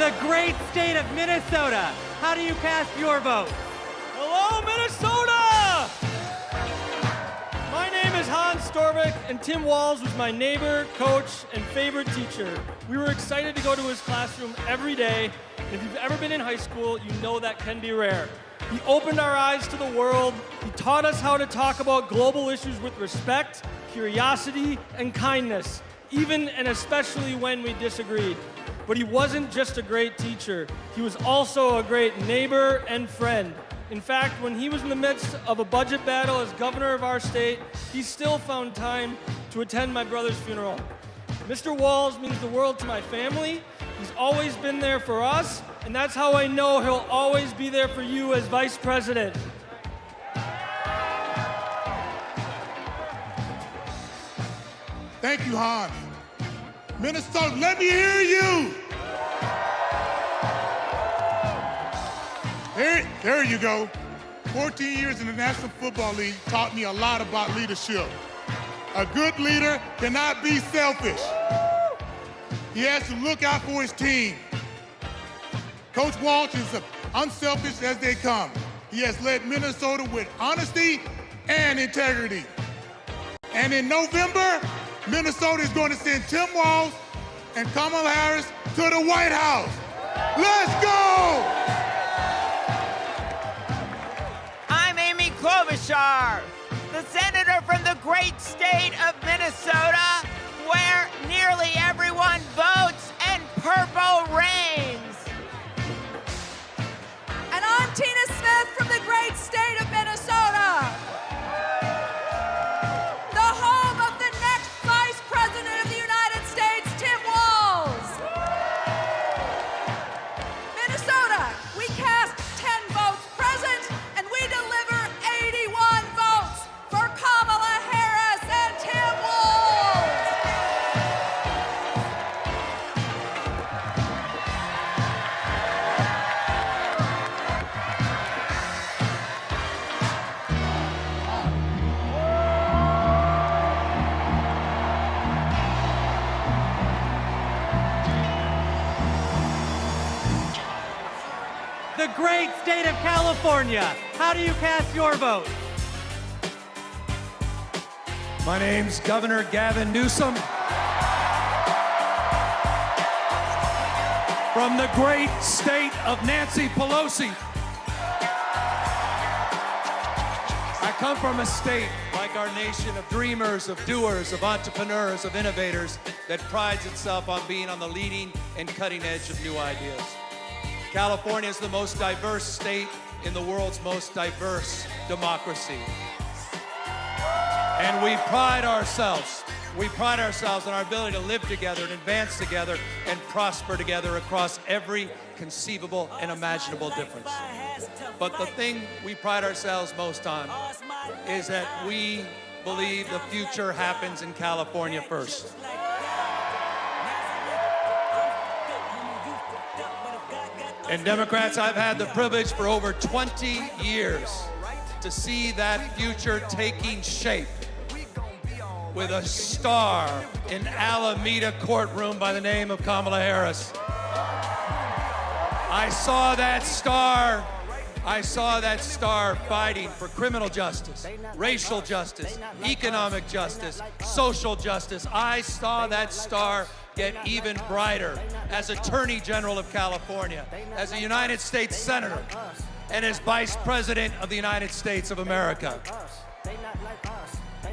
The great state of Minnesota. How do you cast your vote? Hello, Minnesota! My name is Hans Storvik, and Tim Walz was my neighbor, coach, and favorite teacher. We were excited to go to his classroom every day. And if you've ever been in high school, you know that can be rare. He opened our eyes to the world. He taught us how to talk about global issues with respect, curiosity, and kindness, even and especially when we disagreed. But he wasn't just a great teacher. He was also a great neighbor and friend. In fact, when he was in the midst of a budget battle as governor of our state, he still found time to attend my brother's funeral. Mr. Walz means the world to my family. He's always been there for us, and that's how I know he'll always be there for you as vice president. Thank you, Hans. Minnesota, let me hear you. There you go. 14 years in the National Football League taught me a lot about leadership. A good leader cannot be selfish. He has to look out for his team. Coach Walsh is unselfish as they come. He has led Minnesota with honesty and integrity. And in November, Minnesota is going to send Tim Walz and Kamala Harris to the White House. Let's go! I'm Amy Klobuchar, the senator from the great state of Minnesota, where nearly everyone votes and purple reigns. And I'm Tina Smith from the great state of Minnesota, the home of the next Vice President of the United States, Tim Walz. Minnesota, we cast 10 votes present, and we deliver 81 votes for Kamala Harris and Tim Walz. The great state of California. How do you cast your vote? My name's Governor Gavin Newsom. From the great state of Nancy Pelosi. I come from a state, like our nation, of dreamers, of doers, of entrepreneurs, of innovators, that prides itself on being on the leading and cutting edge of new ideas. California is the most diverse state in the world's most diverse democracy. And we pride ourselves on our ability to live together and advance together and prosper together across every conceivable and imaginable difference. But the thing we pride ourselves most on is that we believe the future happens in California first. And Democrats, I've had the privilege for over 20 years to see that future taking shape with a star in Alameda courtroom by the name of Kamala Harris. I saw that star fighting for criminal justice, racial justice, economic justice, social justice. I saw that star get even brighter as Attorney General of California, as a United States Senator, and as Vice President of the United States of America.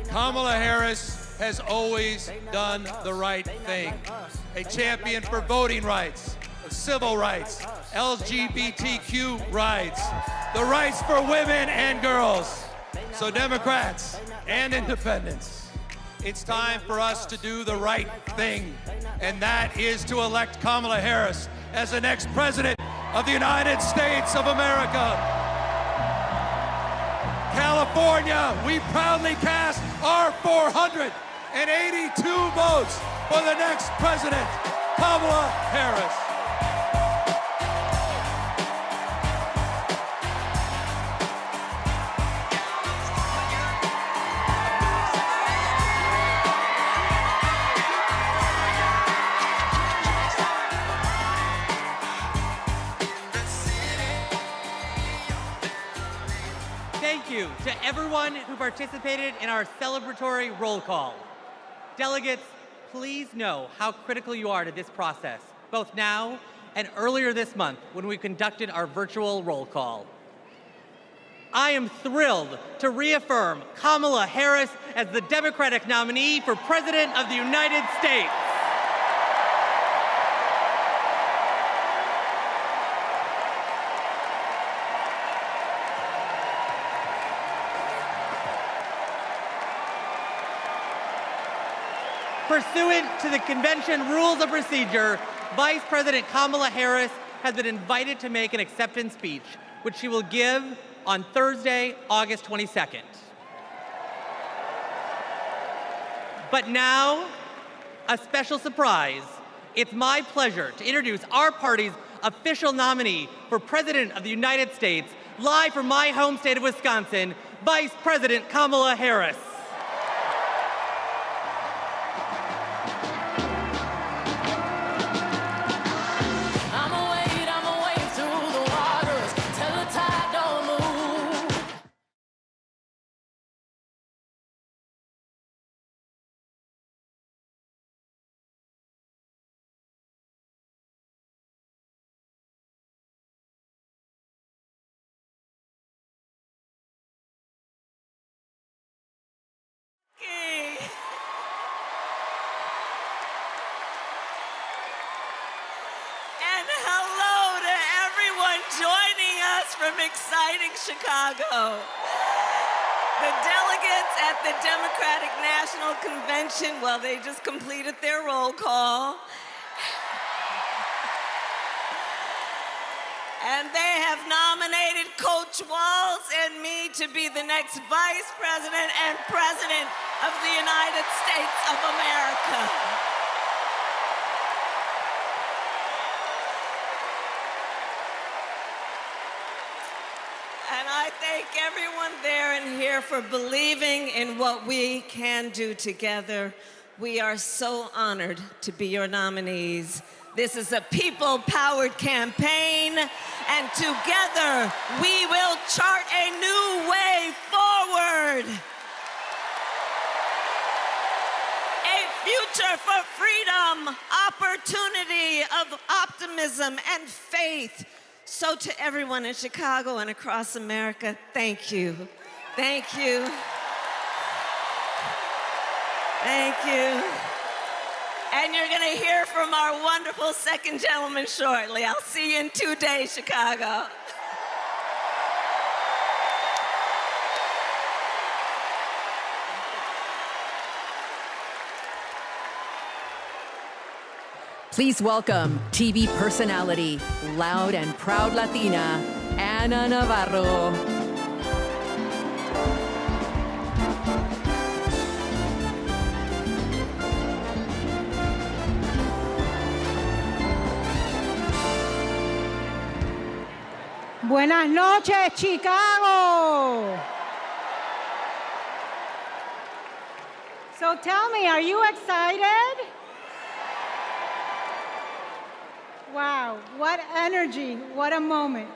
Kamala Harris has always done the right thing. A champion for voting rights, civil rights, LGBTQ rights, the rights for women and girls. So Democrats and independents, it's time for us to do the right thing, and that is to elect Kamala Harris as the next president of the United States of America. California, we proudly cast our 482 votes for the next president, Kamala Harris. everyone who participated in our celebratory roll call. Delegates, please know how critical you are to this process, both now and earlier this month when we conducted our virtual roll call. I am thrilled to reaffirm Kamala Harris as the Democratic nominee for President of the United States. Pursuant to the convention rules of procedure, Vice President Kamala Harris has been invited to make an acceptance speech, which she will give on Thursday, August 22nd. But now, a special surprise. It's my pleasure to introduce our party's official nominee for President of the United States, live from my home state of Wisconsin, Vice President Kamala Harris. And hello to everyone joining us from exciting Chicago. The delegates at the Democratic National Convention, well, they just completed their roll call. And they have nominated Coach Walz and me to be the next Vice President and President of the United States of America. And I thank everyone there and here for believing in what we can do together. We are so honored to be your nominees. This is a people-powered campaign, and together we will chart a new way forward. A future for freedom, opportunity, of optimism, and faith. So to everyone in Chicago and across America, thank you. Thank you. Thank you. And you're going to hear from our wonderful second gentleman shortly. I'll see you in 2 days, Chicago. Please welcome TV personality, loud and proud Latina, Ana Navarro. Buenas noches, Chicago. So tell me, are you excited? Wow, what energy, what a moment.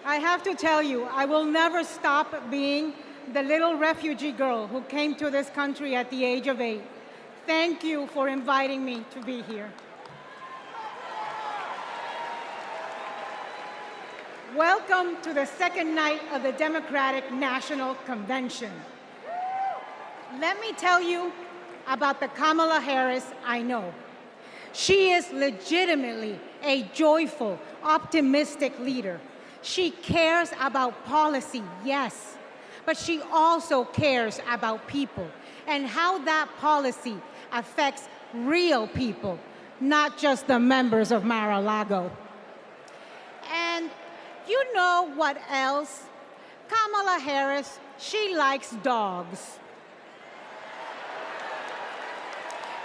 I have to tell you, I will never stop being the little refugee girl who came to this country at the age of 8. Thank you for inviting me to be here. Welcome to the second night of the Democratic National Convention. Let me tell you about the Kamala Harris I know. She is legitimately a joyful, optimistic leader. She cares about policy, yes, but she also cares about people and how that policy affects real people, not just the members of Mar-a-Lago. And you know what else? Kamala Harris, she likes dogs.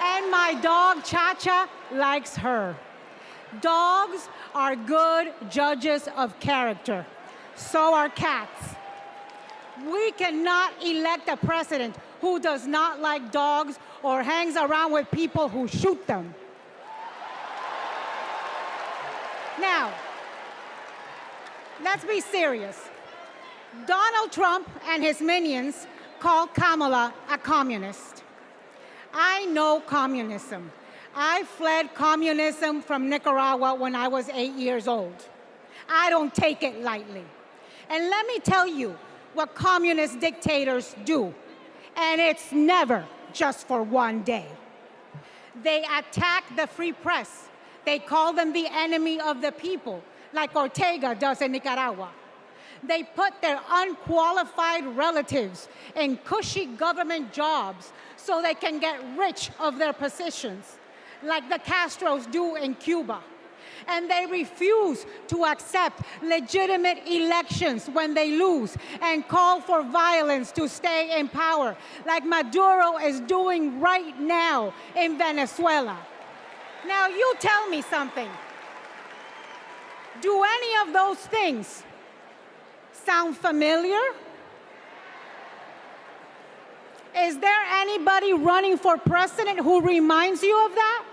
And my dog, Cha-Cha, likes her. Dogs are good judges of character. So are cats. We cannot elect a president who does not like dogs or hangs around with people who shoot them. Now, let's be serious. Donald Trump and his minions call Kamala a communist. I know communism. I fled communism from Nicaragua when I was 8 years old. I don't take it lightly. And let me tell you what communist dictators do. And it's never just for one day. They attack the free press. They call them the enemy of the people, like Ortega does in Nicaragua. They put their unqualified relatives in cushy government jobs so they can get rich of their positions, like the Castros do in Cuba. And they refuse to accept legitimate elections when they lose and call for violence to stay in power, like Maduro is doing right now in Venezuela. Now, you tell me something. Do any of those things sound familiar? Is there anybody running for president who reminds you of that?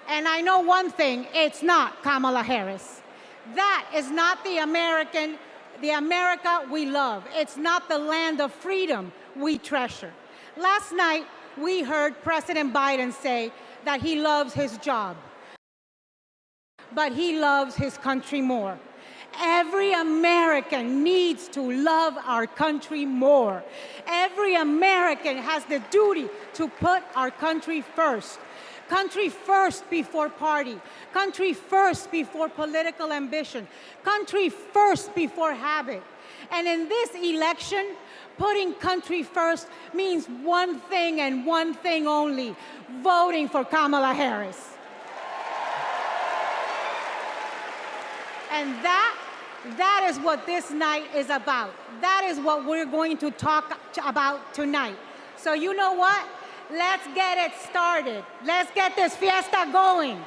And I know one thing, it's not Kamala Harris. That is not the America we love. It's not the land of freedom we treasure. Last night, we heard President Biden say that he loves his job, but he loves his country more. Every American needs to love our country more. Every American has the duty to put our country first. Country first before party. Country first before political ambition. Country first before habit. And in this election, putting country first means one thing and one thing only: voting for Kamala Harris. And that is what this night is about. That is what we're going to talk about tonight. So you know what? Let's get it started. Let's get this fiesta going.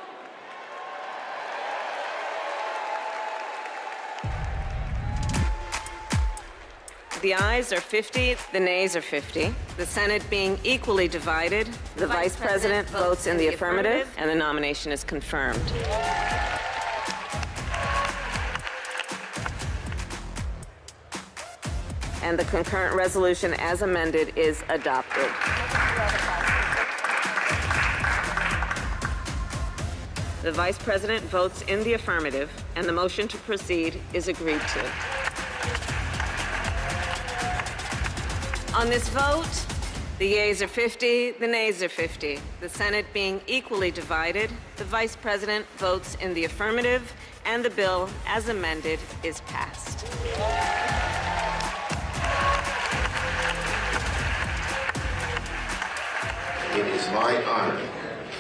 The ayes are 50, the nays are 50. The Senate being equally divided, the Vice President votes in the affirmative, and the nomination is confirmed. And the concurrent resolution as amended is adopted. The Vice President votes in the affirmative, and the motion to proceed is agreed to. On this vote, the yeas are 50, the nays are 50. The Senate being equally divided, the Vice President votes in the affirmative, and the bill as amended is passed. It is my honor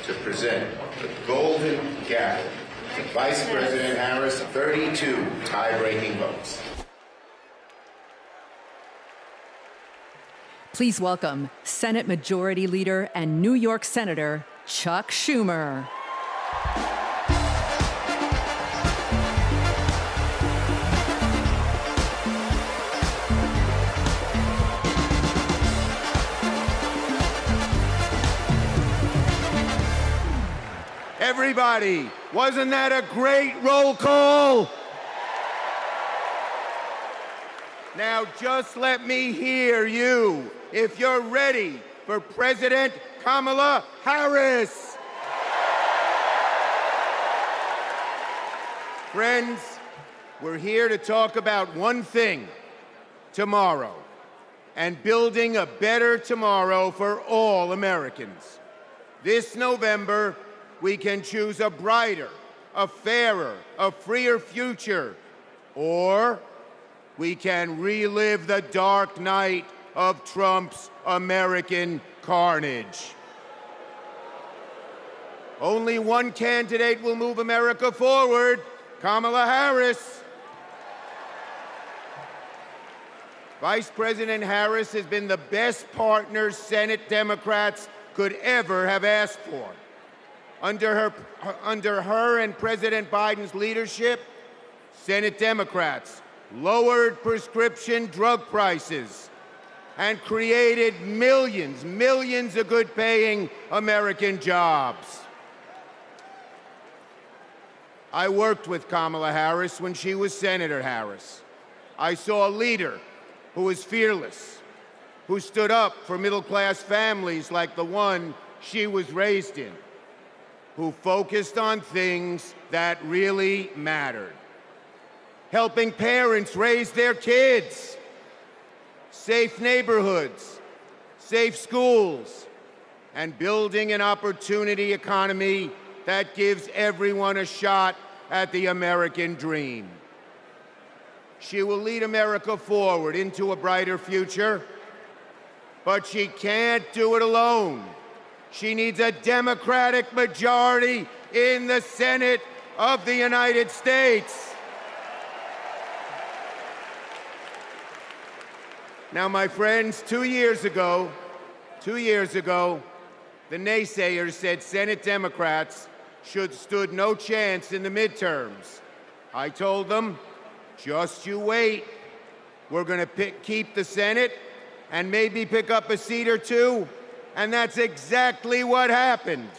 to present the Golden Gavel to Vice President Harris, 32 tie-breaking votes. Please welcome Senate Majority Leader and New York Senator Chuck Schumer. Everybody, wasn't that a great roll call? Now just let me hear you if you're ready for President Kamala Harris. Friends, we're here to talk about one thing: tomorrow, and building a better tomorrow for all Americans. This November, we can choose a brighter, a fairer, a freer future, or we can relive the dark night of Trump's American carnage. Only one candidate will move America forward: Kamala Harris. Vice President Harris has been the best partner Senate Democrats could ever have asked for. Under her and President Biden's leadership, Senate Democrats lowered prescription drug prices and created millions of good-paying American jobs. I worked with Kamala Harris when she was Senator Harris. I saw a leader who was fearless, who stood up for middle-class families like the one she was raised in, who focused on things that really mattered. Helping parents raise their kids, safe neighborhoods, safe schools, and building an opportunity economy that gives everyone a shot at the American dream. She will lead America forward into a brighter future, but she can't do it alone. She needs a Democratic majority in the Senate of the United States. Now, my friends, 2 years ago, the naysayers said Senate Democrats stood no chance in the midterms. I told them, just you wait. We're going to keep the Senate and maybe pick up a seat or two, and that's exactly what happened.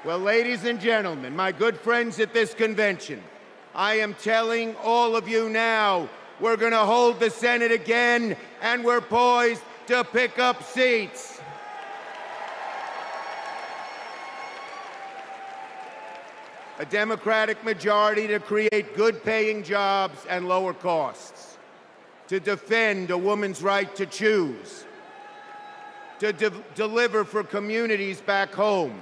Well, ladies and gentlemen, my good friends at this convention, I am telling all of you now, we're going to hold the Senate again, and we're poised to pick up seats. A Democratic majority to create good-paying jobs and lower costs, to defend a woman's right to choose, to deliver for communities back home.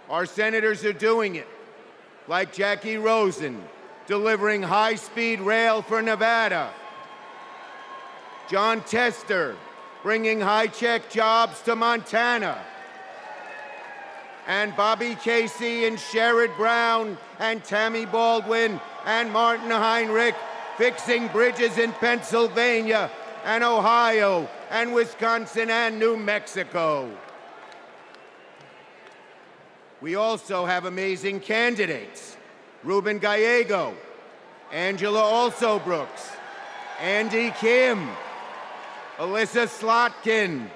Our senators are doing it, like Jackie Rosen, delivering high-speed rail for Nevada, John Tester, bringing high-tech jobs to Montana, and Bobby Casey and Sherrod Brown and Tammy Baldwin and Martin Heinrich fixing bridges in Pennsylvania and Ohio and Wisconsin and New Mexico. We also have amazing candidates. Ruben Gallego, Angela Alsobrooks, Andy Kim, Alyssa Slotkin,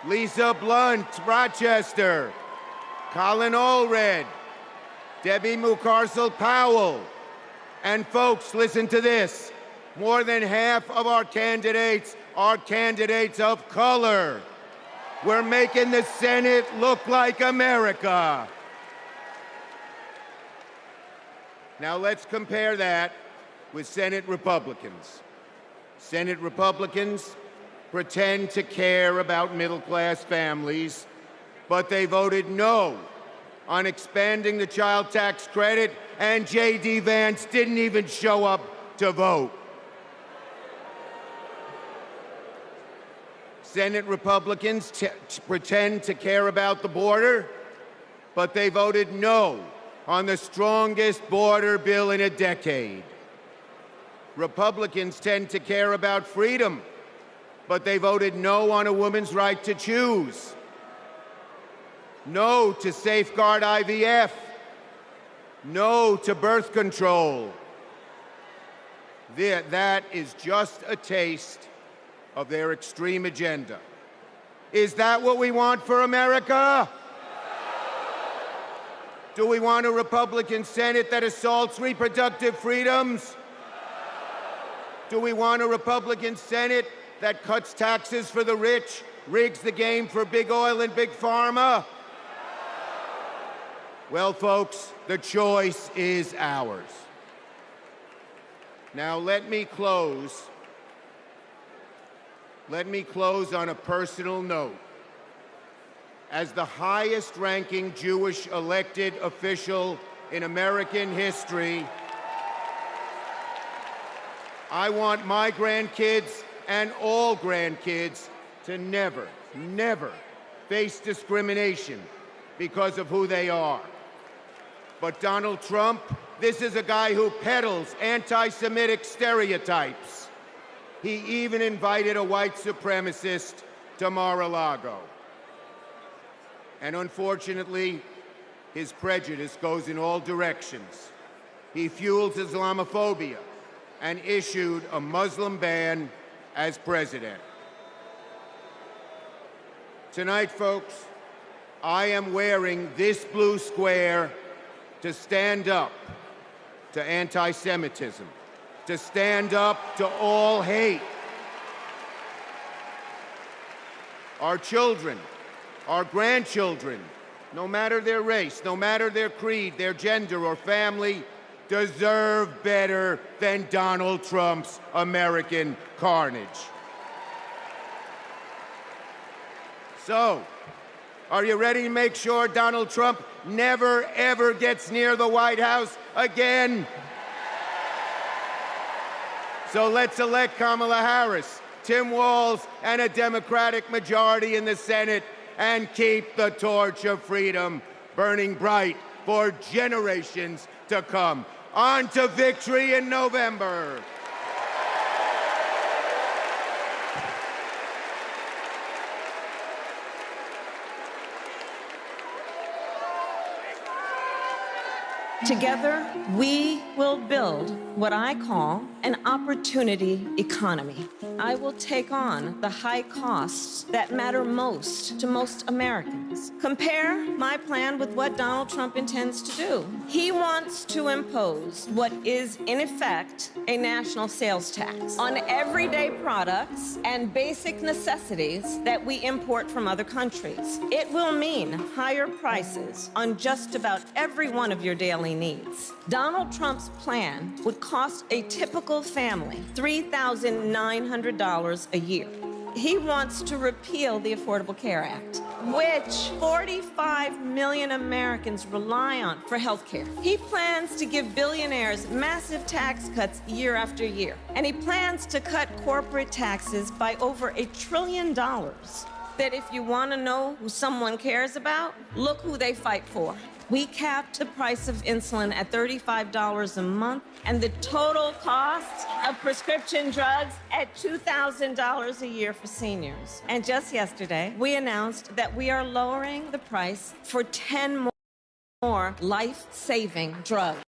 Lisa Blunt, Rochester, Colin Allred, Debbie Mucarsel-Powell. And folks, listen to this. More than half of our candidates are candidates of color. We're making the Senate look like America. Now let's compare that with Senate Republicans. Senate Republicans pretend to care about middle-class families, but they voted no on expanding the child tax credit, and J.D. Vance didn't even show up to vote. Senate Republicans pretend to care about the border, but they voted no on the strongest border bill in a decade. Republicans tend to care about freedom, but they voted no on a woman's right to choose. No to safeguard IVF. No to birth control. That is just a taste of their extreme agenda. Is that what we want for America? Do we want a Republican Senate that assaults reproductive freedoms? Do we want a Republican Senate that cuts taxes for the rich, rigs the game for big oil and big pharma? Well, folks, the choice is ours. Now, let me close on a personal note. As the highest-ranking Jewish elected official in American history, I want my grandkids and all grandkids to never, never face discrimination because of who they are. But Donald Trump, this is a guy who peddles anti-Semitic stereotypes. He even invited a white supremacist to Mar-a-Lago. And unfortunately, his prejudice goes in all directions. He fuels Islamophobia and issued a Muslim ban as president. Tonight, folks, I am wearing this blue square to stand up to anti-Semitism, to stand up to all hate. Our children, our grandchildren, no matter their race, no matter their creed, their gender or family, deserve better than Donald Trump's American carnage. So, are you ready to make sure Donald Trump never, ever gets near the White House again? So let's elect Kamala Harris, Tim Walz, and a Democratic majority in the Senate and keep the torch of freedom burning bright for generations to come. On to victory in November. Together, we will build what I call an opportunity economy. I will take on the high costs that matter most to most Americans. Compare my plan with what Donald Trump intends to do. He wants to impose what is, in effect, a national sales tax on everyday products and basic necessities that we import from other countries. It will mean higher prices on just about every one of your daily needs. Donald Trump's plan would cost a typical family $3,900 a year. He wants to repeal the Affordable Care Act, which 45 million Americans rely on for health care. He plans to give billionaires massive tax cuts year after year, and he plans to cut corporate taxes by over $1 trillion. That if you want to know who someone cares about, look who they fight for. We capped the price of insulin at $35 a month and the total cost of prescription drugs at $2,000 a year for seniors. And just yesterday, we announced that we are lowering the price for 10 more life-saving drugs.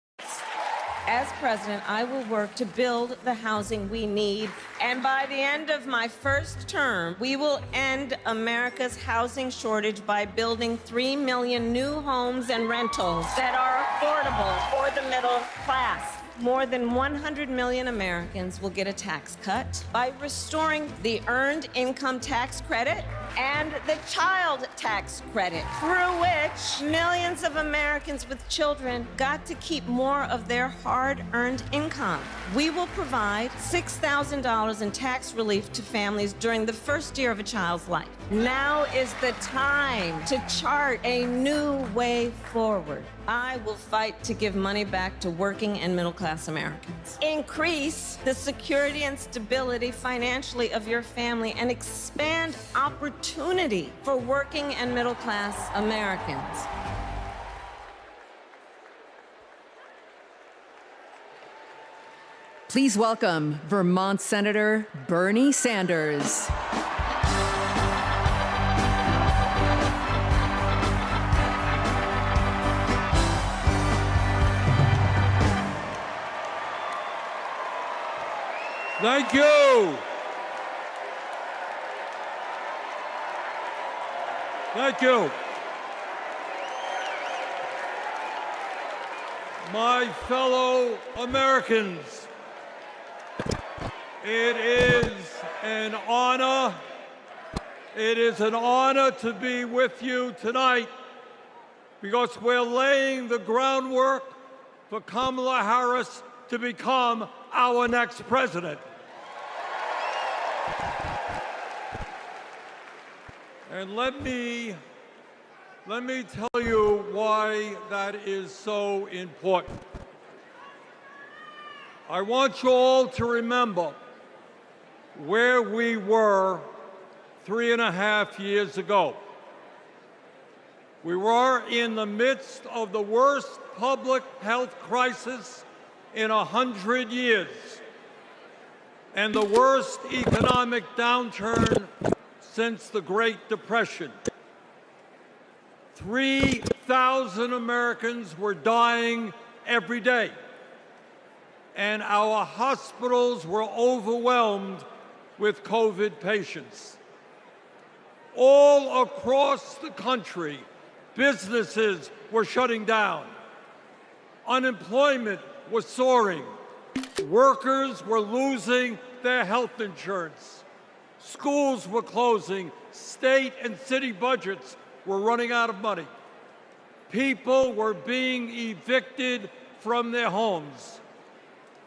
As president, I will work to build the housing we need, and by the end of my first term, we will end America's housing shortage by building 3 million new homes and rentals that are affordable for the middle class. More than 100 million Americans will get a tax cut by restoring the Earned Income Tax Credit and the Child Tax Credit, through which millions of Americans with children got to keep more of their hard-earned income. We will provide $6,000 in tax relief to families during the first year of a child's life. Now is the time to chart a new way forward. I will fight to give money back to working and middle-class Americans. Increase the security and stability financially of your family and expand opportunity for working and middle-class Americans. Please welcome Vermont Senator Bernie Sanders. Thank you. Thank you. My fellow Americans, it is an honor. It is an honor to be with you tonight because we're laying the groundwork for Kamala Harris to become our next president. And let me tell you why that is so important. I want you all to remember where we were 3.5 years ago. We were in the midst of the worst public health crisis in 100 years and the worst economic downturn since the Great Depression. 3,000 Americans were dying every day, and our hospitals were overwhelmed with COVID patients. All across the country, businesses were shutting down. Unemployment was soaring. Workers were losing their health insurance. Schools were closing. State and city budgets were running out of money. People were being evicted from their homes.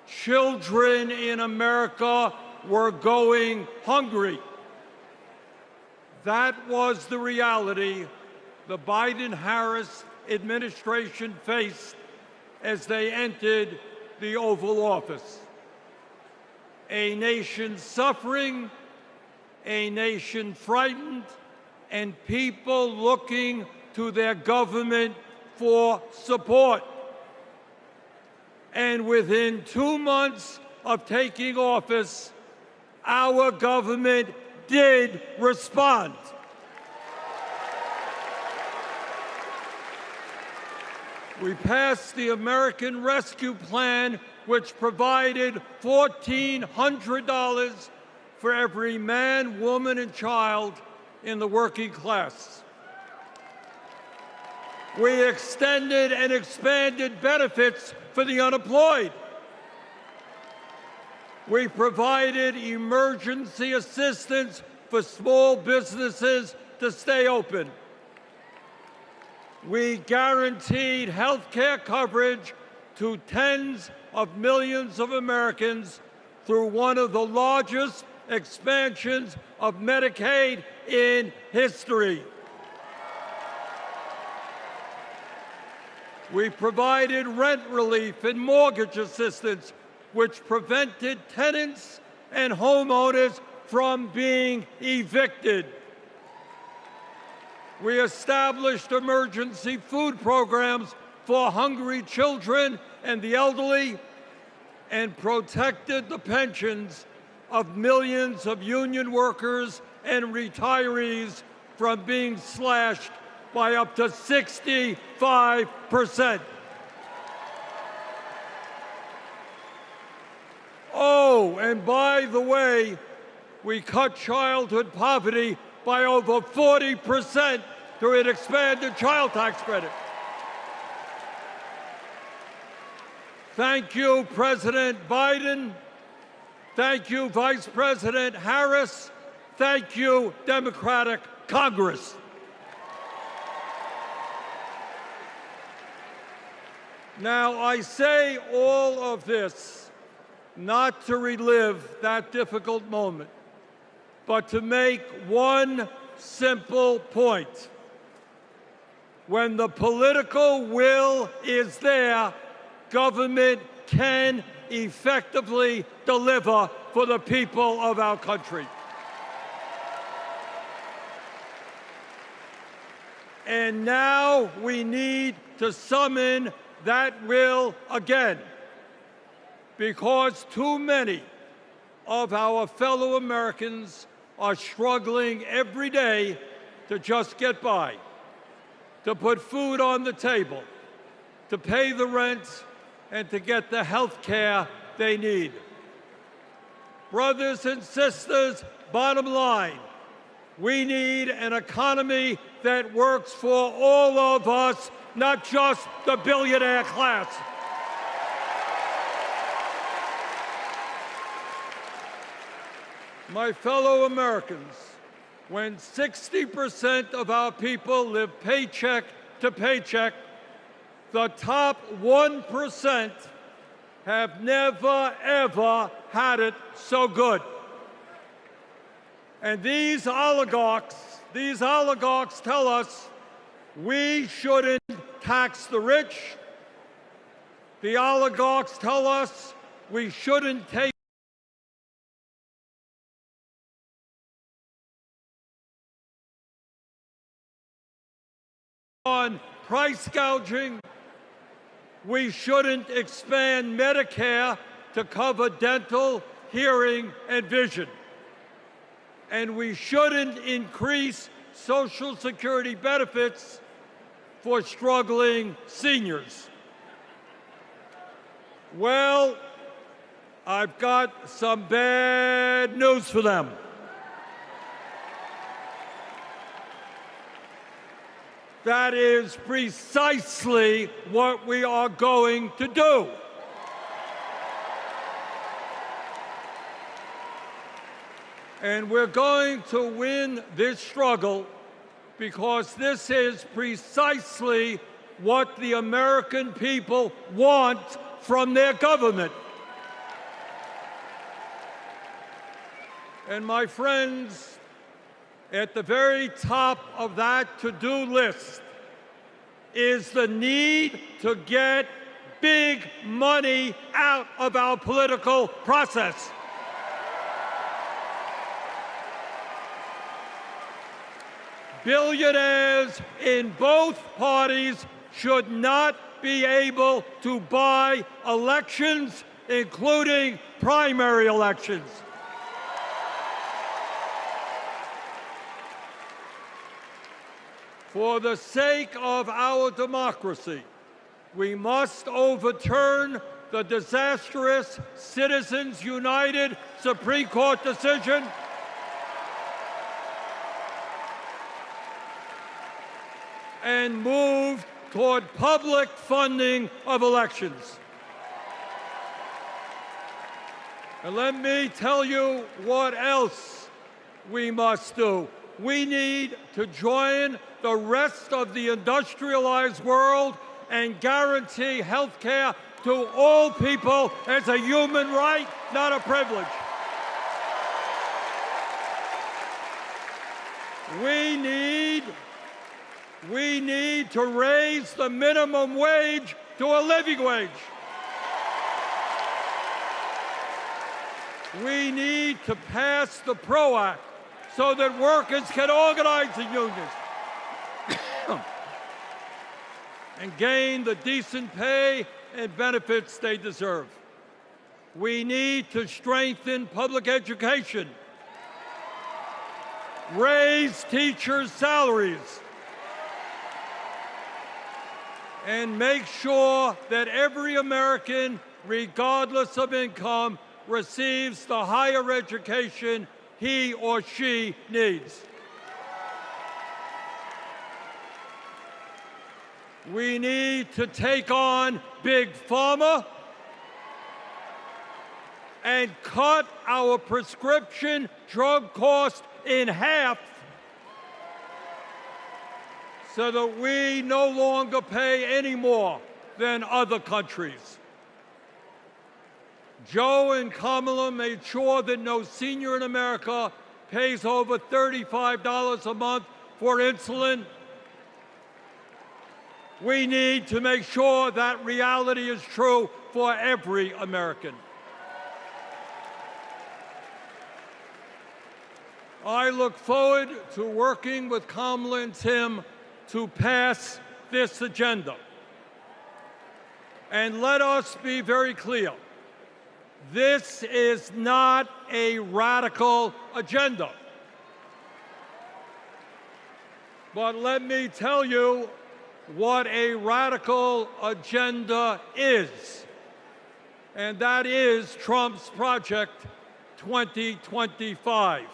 Children in America were going hungry. That was the reality the Biden-Harris administration faced as they entered the Oval Office. A nation suffering, a nation frightened, and people looking to their government for support. And within 2 months of taking office, our government did respond. We passed the American Rescue Plan, which provided $1,400 for every man, woman, and child in the working class. We extended and expanded benefits for the unemployed. We provided emergency assistance for small businesses to stay open. We guaranteed health care coverage to tens of millions of Americans through one of the largest expansions of Medicaid in history. We provided rent relief and mortgage assistance, which prevented tenants and homeowners from being evicted. We established emergency food programs for hungry children and the elderly, and protected the pensions of millions of union workers and retirees from being slashed by up to 65%. Oh, and by the way, we cut childhood poverty by over 40% through an expanded child tax credit. Thank you, President Biden. Thank you, Vice President Harris. Thank you, Democratic Congress. Now, I say all of this not to relive that difficult moment, but to make one simple point. When the political will is there, government can effectively deliver for the people of our country. And now we need to summon that will again, because too many of our fellow Americans are struggling every day to just get by, to put food on the table, to pay the rent, and to get the health care they need. Brothers and sisters, bottom line, we need an economy that works for all of us, not just the billionaire class. My fellow Americans, when 60% of our people live paycheck to paycheck, the top 1% have never, ever had it so good. And these oligarchs tell us we shouldn't tax the rich. The oligarchs tell us we shouldn't take on price gouging. We shouldn't expand Medicare to cover dental, hearing, and vision. And we shouldn't increase Social Security benefits for struggling seniors. Well, I've got some bad news for them. that is precisely what we are going to do. And we're going to win this struggle because this is precisely what the American people want from their government. And my friends, at the very top of that to-do list is the need to get big money out of our political process. Billionaires in both parties should not be able to buy elections, including primary elections. For the sake of our democracy, we must overturn the disastrous Citizens United Supreme Court decision and move toward public funding of elections. And let me tell you what else we must do. We need to join the rest of the industrialized world and guarantee health care to all people as a human right, not a privilege. We need to raise the minimum wage to a living wage. We need to pass the PRO Act so that workers can organize in unions and gain the decent pay and benefits they deserve. We need to strengthen public education, raise teachers' salaries, and make sure that every American, regardless of income, receives the higher education he or she needs. We need to take on Big Pharma and cut our prescription drug cost in half so that we no longer pay any more than other countries. Joe and Kamala made sure that no senior in America pays over $35 a month for insulin. We need to make sure that reality is true for every American. I look forward to working with Kamala and Tim to pass this agenda. And let us be very clear. This is not a radical agenda. But let me tell you what a radical agenda is. And that is Trump's Project 2025.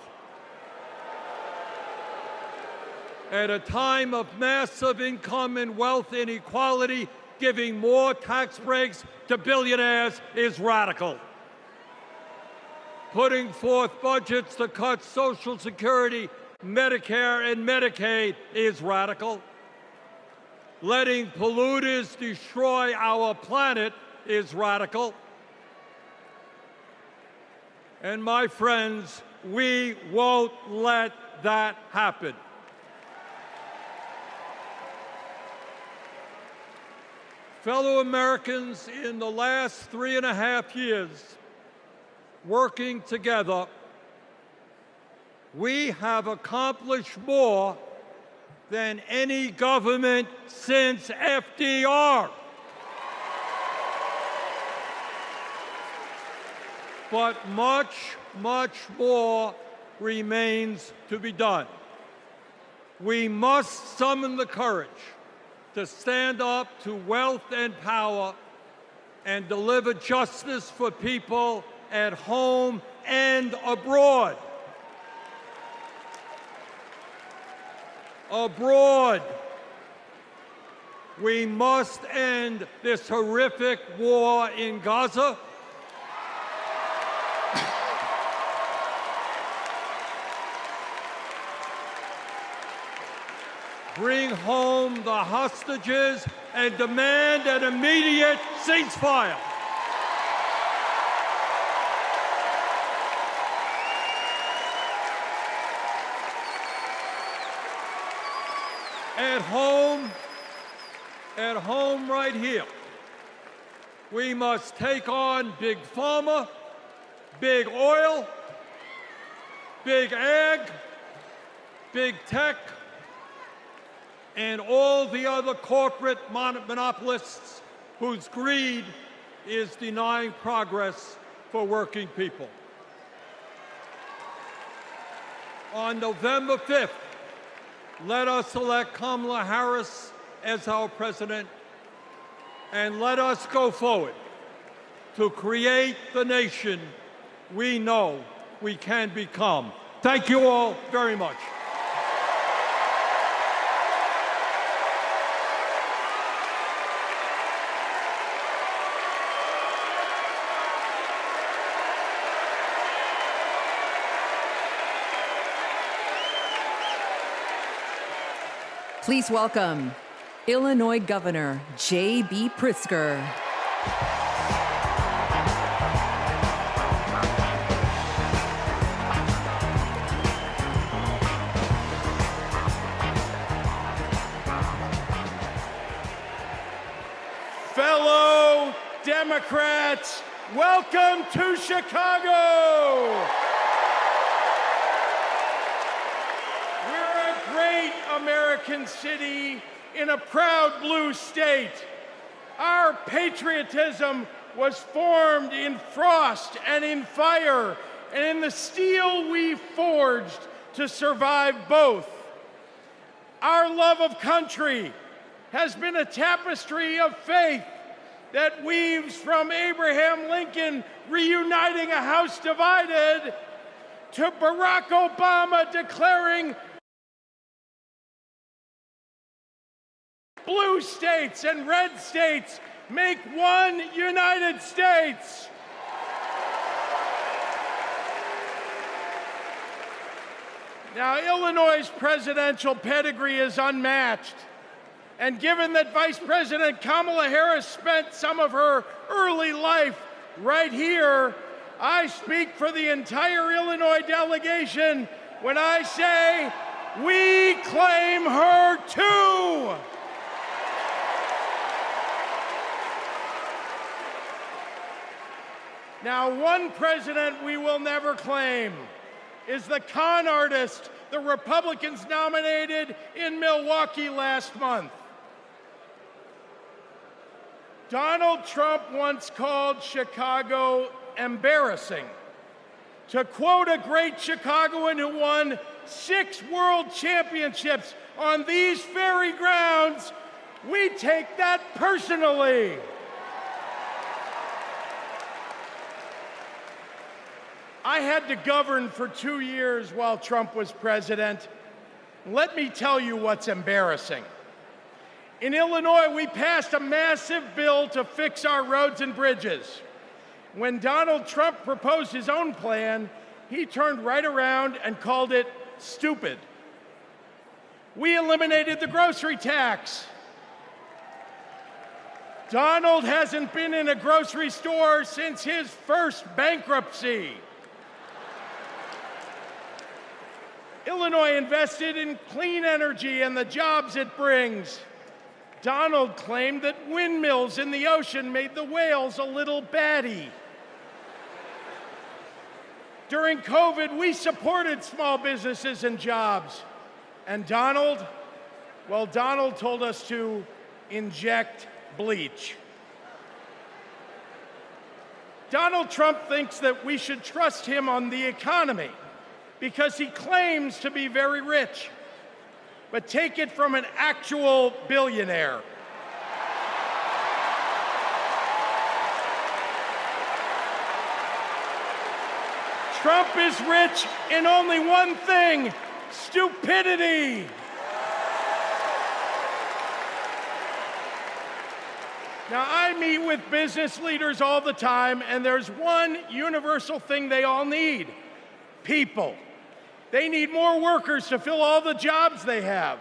At a time of massive income and wealth inequality, giving more tax breaks to billionaires is radical. Putting forth budgets to cut Social Security, Medicare, and Medicaid is radical. Letting polluters destroy our planet is radical. And my friends, we won't let that happen. Fellow Americans, in the last 3.5 years, working together, we have accomplished more than any government since FDR. But much, much more remains to be done. We must summon the courage to stand up to wealth and power and deliver justice for people at home and abroad. Abroad, We must end this horrific war in Gaza. Bring home the hostages and demand an immediate ceasefire. At home right here, we must take on big pharma, big oil, big ag, big tech, and all the other corporate monopolists whose greed is denying progress for working people. On November 5th, let us elect Kamala Harris as our president, and let us go forward to create the nation we know we can become. Thank you all very much. Please welcome Illinois Governor J.B. Pritzker. Fellow Democrats, welcome to Chicago. We're a great American city in a proud blue state. Our patriotism was formed in frost and in fire, and in the steel we forged to survive both. Our love of country has been a tapestry of faith that weaves from Abraham Lincoln reuniting a house divided to Barack Obama declaring blue states and red states make one United States. Now, Illinois' presidential pedigree is unmatched. And given that Vice President Kamala Harris spent some of her early life right here, I speak for the entire Illinois delegation when I say, we claim her too. Now, one president we will never claim is the con artist the Republicans nominated in Milwaukee last month. Donald Trump once called Chicago embarrassing. To quote a great Chicagoan who won 6 world championships on these very grounds, we take that personally. I had to govern for 2 years while Trump was president. Let me tell you what's embarrassing. In Illinois, we passed a massive bill to fix our roads and bridges. When Donald Trump proposed his own plan, he turned right around and called it stupid. We eliminated the grocery tax. Donald hasn't been in a grocery store since his first bankruptcy. Illinois invested in clean energy and the jobs it brings. Donald claimed that windmills in the ocean made the whales a little batty. During COVID, we supported small businesses and jobs. And Donald, well, Donald told us to inject bleach. Donald Trump thinks that we should trust him on the economy because he claims to be very rich. But take it from an actual billionaire. Trump is rich in only one thing: stupidity. Now, I meet with business leaders all the time, and there's one universal thing they all need: people. They need more workers to fill all the jobs they have.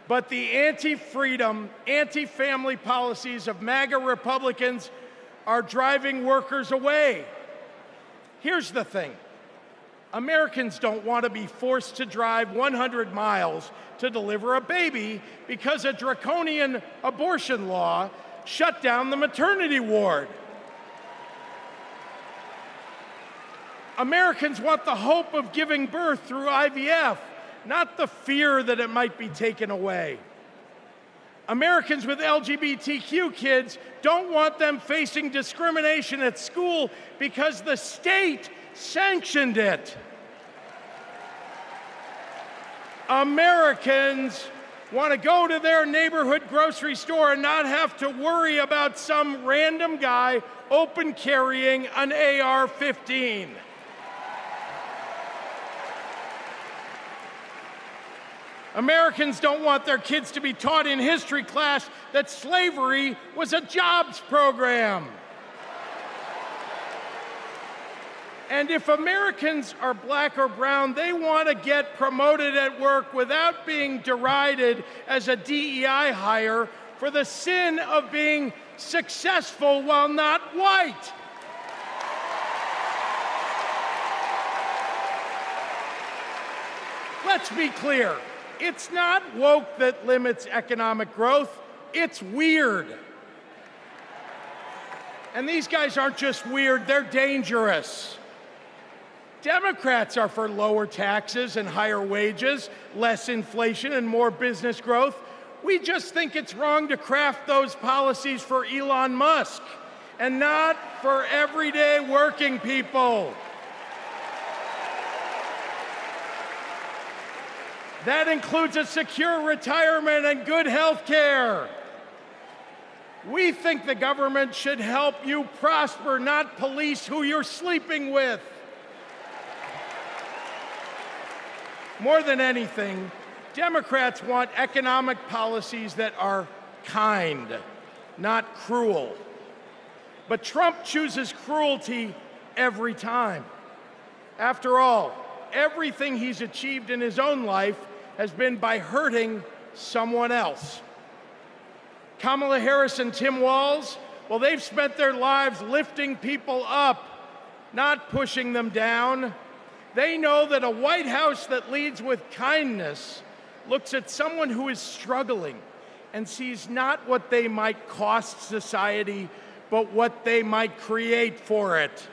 But the anti-freedom, anti-family policies of MAGA Republicans are driving workers away. Here's the thing. Americans don't want to be forced to drive 100 miles to deliver a baby because a draconian abortion law shut down the maternity ward. Americans want the hope of giving birth through IVF, not the fear that it might be taken away. Americans with LGBTQ kids don't want them facing discrimination at school because the state sanctioned it. Americans want to go to their neighborhood grocery store and not have to worry about some random guy open carrying an AR-15. Americans don't want their kids to be taught in history class that slavery was a jobs program. And if Americans are black or brown, they want to get promoted at work without being derided as a DEI hire for the sin of being successful while not white. Let's be clear. It's not woke that limits economic growth. It's weird. And these guys aren't just weird, they're dangerous. Democrats are for lower taxes and higher wages, less inflation and more business growth. We just think it's wrong to craft those policies for Elon Musk and not for everyday working people. That includes a secure retirement and good health care. We think the government should help you prosper, not police who you're sleeping with. More than anything, Democrats want economic policies that are kind, not cruel. But Trump chooses cruelty every time. After all, everything he's achieved in his own life has been by hurting someone else. Kamala Harris and Tim Walz, well, they've spent their lives lifting people up, not pushing them down. They know that a White House that leads with kindness looks at someone who is struggling and sees not what they might cost society, but what they might create for it.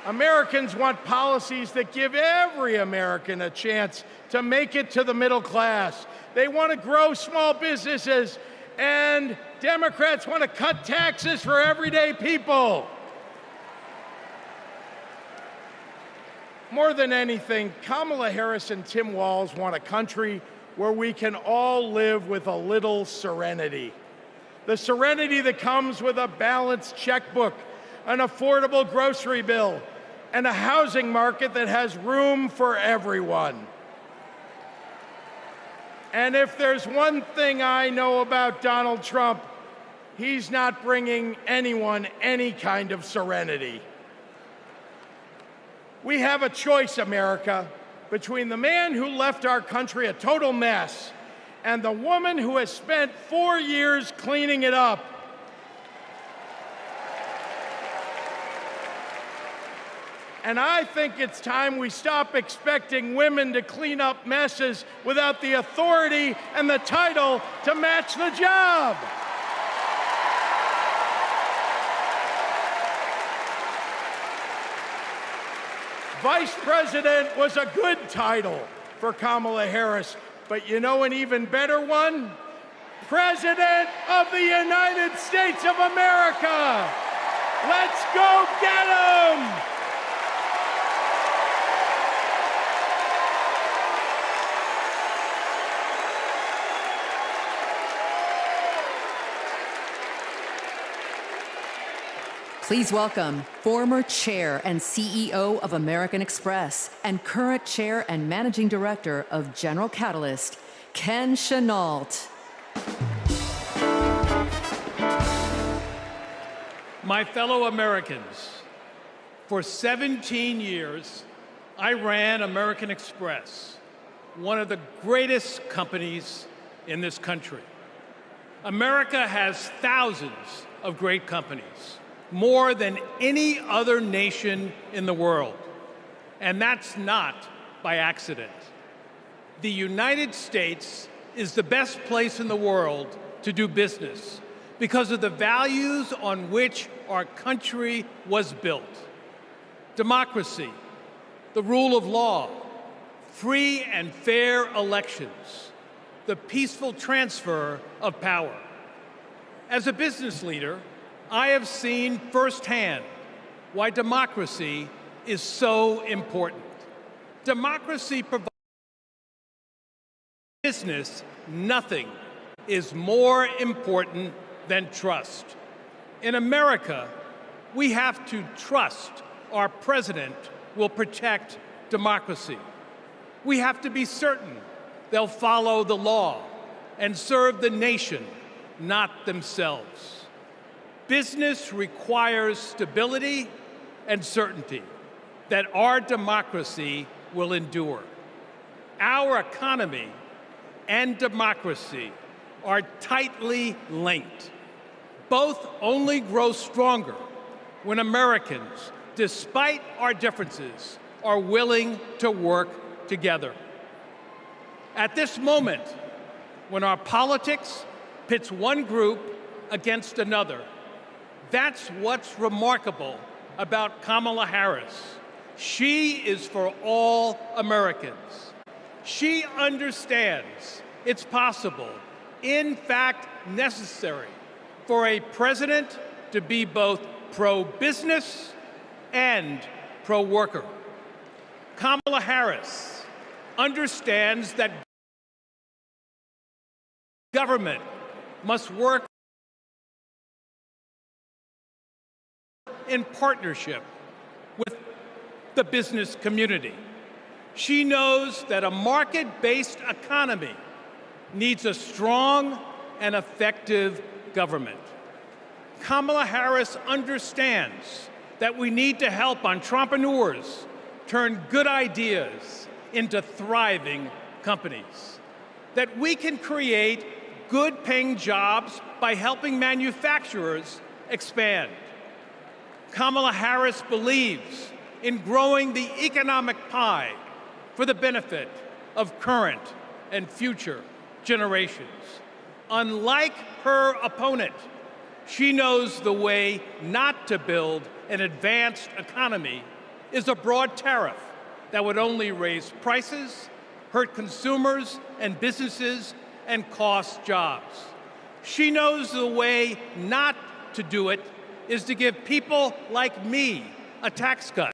Americans want policies that give every American a chance to make it to the middle class. They want to grow small businesses, and Democrats want to cut taxes for everyday people. More than anything, Kamala Harris and Tim Walz want a country where we can all live with a little serenity. The serenity that comes with a balanced checkbook, an affordable grocery bill, and a housing market that has room for everyone. And if there's one thing I know about Donald Trump, he's not bringing anyone any kind of serenity. We have a choice, America, between the man who left our country a total mess and the woman who has spent 4 years cleaning it up. And I think it's time we stop expecting women to clean up messes without the authority and the title to match the job. Vice President was a good title for Kamala Harris, but you know an even better one? President of the United States of America. Let's go get 'em! Please welcome former chair and CEO of American Express and current chair and managing director of General Catalyst, Ken Chenault. My fellow Americans, for 17 years, I ran American Express, one of the greatest companies in this country. America has thousands of great companies, more than any other nation in the world. And that's not by accident. The United States is the best place in the world to do business because of the values on which our country was built. Democracy, the rule of law, free and fair elections, the peaceful transfer of power. As a business leader, I have seen firsthand why democracy is so important. Democracy provides business, nothing is more important than trust. In America, we have to trust our president will protect democracy. We have to be certain they'll follow the law and serve the nation, not themselves. Business requires stability and certainty that our democracy will endure. Our economy and democracy are tightly linked. Both only grow stronger when Americans, despite our differences, are willing to work together. At this moment, when our politics pits one group against another, that's what's remarkable about Kamala Harris. She is for all Americans. She understands it's possible, in fact necessary, for a president to be both pro-business and pro-worker. Kamala Harris understands that government must work in partnership with the business community. She knows that a market-based economy needs a strong and effective government. Kamala Harris understands that we need to help entrepreneurs turn good ideas into thriving companies, that we can create good-paying jobs by helping manufacturers expand. Kamala Harris believes in growing the economic pie for the benefit of current and future generations. Unlike her opponent, she knows the way not to build an advanced economy is a broad tariff that would only raise prices, hurt consumers and businesses, and cost jobs. She knows the way not to do it is to give people like me a tax cut.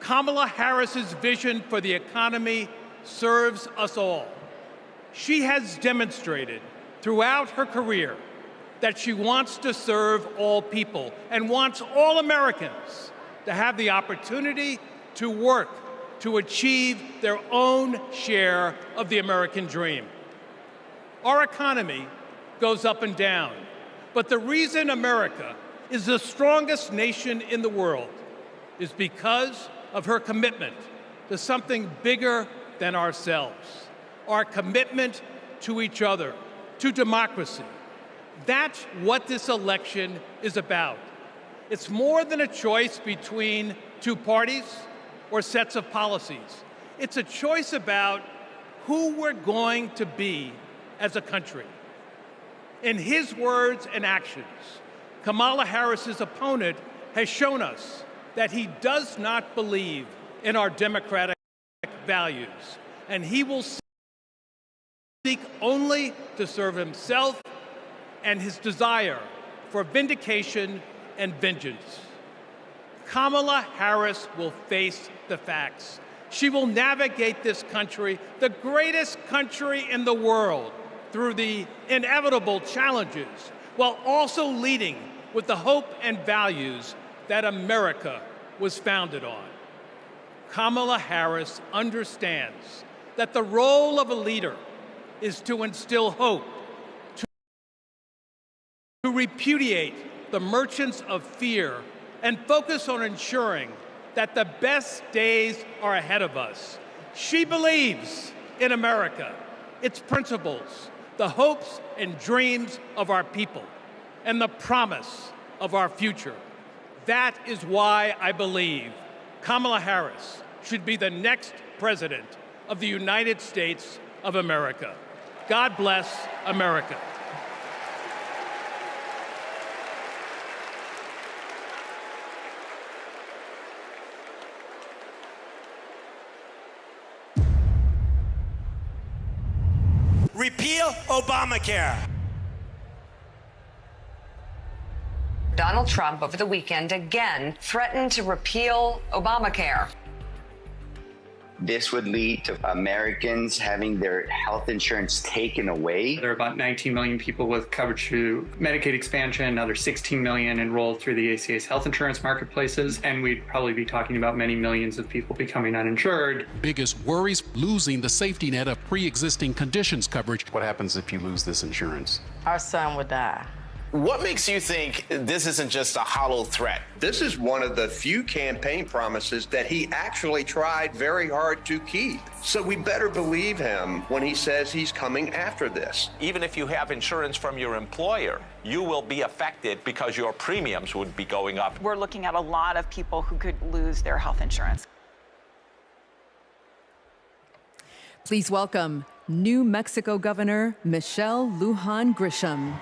Kamala Harris's vision for the economy serves us all. She has demonstrated throughout her career that she wants to serve all people and wants all Americans to have the opportunity to work to achieve their own share of the American dream. Our economy goes up and down, but the reason America is the strongest nation in the world is because of her commitment to something bigger than ourselves, our commitment to each other, to democracy. That's what this election is about. It's more than a choice between two parties or sets of policies. It's a choice about who we're going to be as a country. In his words and actions, Kamala Harris's opponent has shown us that he does not believe in our democratic values, and he will seek only to serve himself and his desire for vindication and vengeance. Kamala Harris will face the facts. She will navigate this country, the greatest country in the world, through the inevitable challenges, while also leading with the hope and values that America was founded on. Kamala Harris understands that the role of a leader is to instill hope, to repudiate the merchants of fear, and focus on ensuring that the best days are ahead of us. She believes in America, its principles, the hopes and dreams of our people, and the promise of our future. That is why I believe Kamala Harris should be the next president of the United States of America. God bless America. Repeal Obamacare. Donald Trump over the weekend again threatened to repeal Obamacare. This would lead to Americans having their health insurance taken away. There are about 19 million people with coverage through Medicaid expansion, another 16 million enrolled through the USCIS health insurance marketplaces, and we'd probably be talking about many millions of people becoming uninsured. Biggest worries, losing the safety net of pre-existing conditions coverage. What happens if you lose this insurance? Our son would die. What makes you think this isn't just a hollow threat? This is one of the few campaign promises that he actually tried very hard to keep. So we better believe him when he says he's coming after this. Even if you have insurance from your employer, you will be affected because your premiums would be going up. We're looking at a lot of people who could lose their health insurance. Please welcome New Mexico Governor Michelle Lujan Grisham.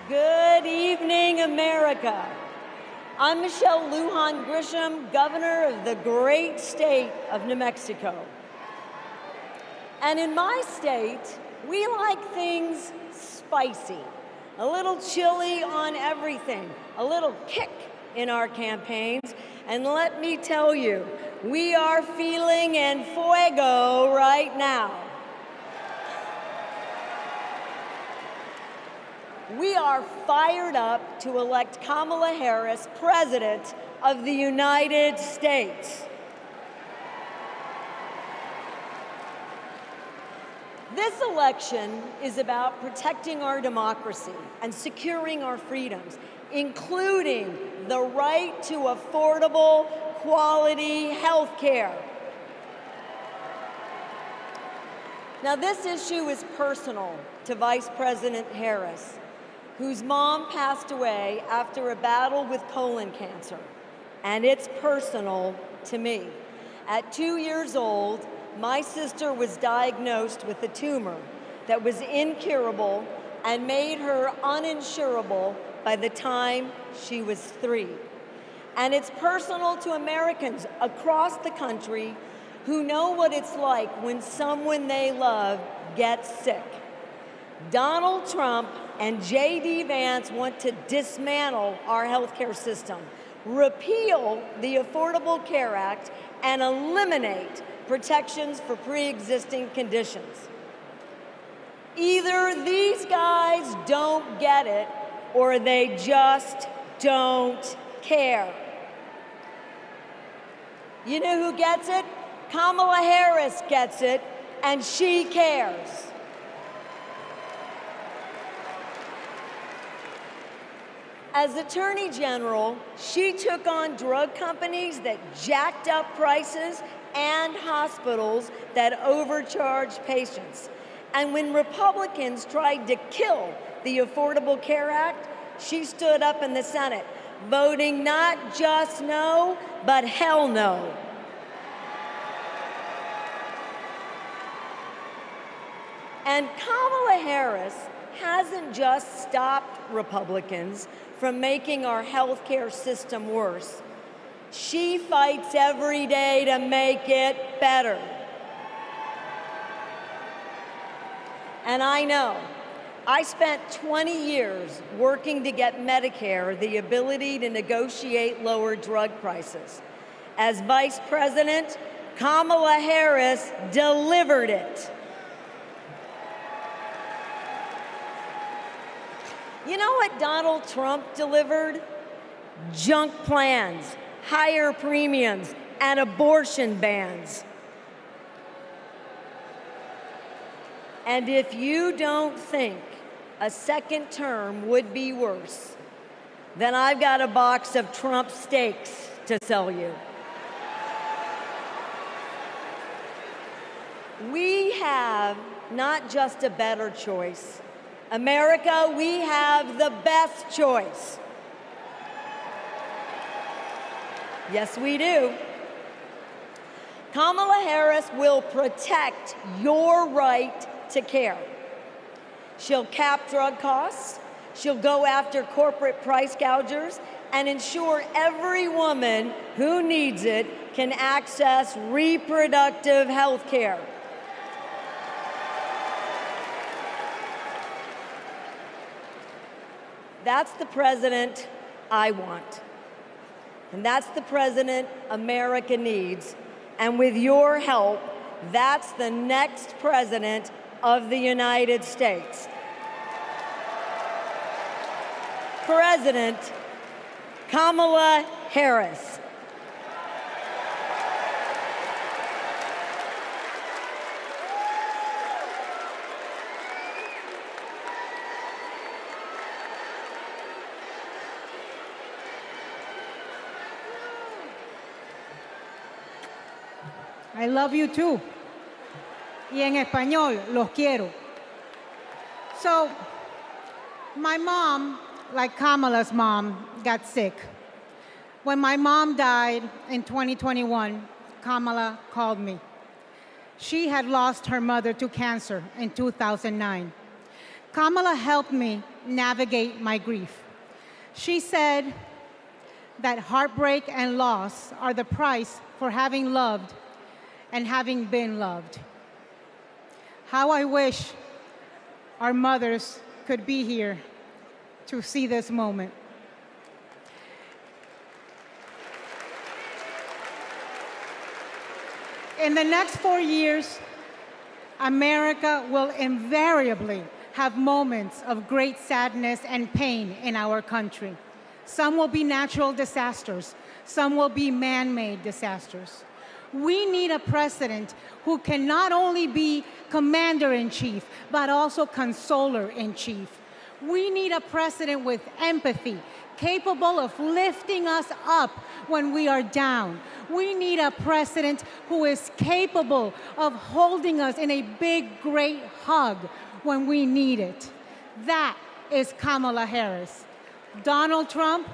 Good evening, America. I'm Michelle Lujan Grisham, governor of the great state of New Mexico. And in my state, we like things spicy, a little chili on everything, a little kick in our campaigns. And let me tell you, we are feeling en fuego right now. We are fired up to elect Kamala Harris President of the United States. This election is about protecting our democracy and securing our freedoms, including the right to affordable, quality health care. Now, this issue is personal to Vice President Harris, whose mom passed away after a battle with colon cancer. And it's personal to me. At 2 years old, my sister was diagnosed with a tumor that was incurable and made her uninsurable by the time she was 3. And it's personal to Americans across the country who know what it's like when someone they love gets sick. Donald Trump and J.D. Vance want to dismantle our healthcare system, repeal the Affordable Care Act, and eliminate protections for pre-existing conditions. Either these guys don't get it, or they just don't care. You know who gets it? Kamala Harris gets it, and she cares. As Attorney General, she took on drug companies that jacked up prices and hospitals that overcharged patients. And when Republicans tried to kill the Affordable Care Act, she stood up in the Senate, voting not just no, but hell no. And Kamala Harris hasn't just stopped Republicans from making our healthcare system worse. She fights every day to make it better. And I know, I spent 20 years working to get Medicare the ability to negotiate lower drug prices. As Vice President, Kamala Harris delivered it. You know what Donald Trump delivered? Junk plans, higher premiums, and abortion bans. And if you don't think a second term would be worse, then I've got a box of Trump steaks to sell you. We have not just a better choice. America, we have the best choice. Yes, we do. Kamala Harris will protect your right to care. She'll cap drug costs, she'll go after corporate price gougers, and ensure every woman who needs it can access reproductive health care. That's the president I want. And that's the president America needs. And with your help, that's the next president of the United States. President Kamala Harris. I love you too. Y en español, los quiero. So, my mom, like Kamala's mom, got sick. When my mom died in 2021, Kamala called me. She had lost her mother to cancer in 2009. Kamala helped me navigate my grief. She said that heartbreak and loss are the price for having loved and having been loved. How I wish our mothers could be here to see this moment. In the next 4 years, America will invariably have moments of great sadness and pain in our country. Some will be natural disasters. Some will be man-made disasters. We need a president who can not only be commander-in-chief, but also consoler-in-chief. We need a president with empathy, capable of lifting us up when we are down. We need a president who is capable of holding us in a big, great hug when we need it. That is Kamala Harris. Donald Trump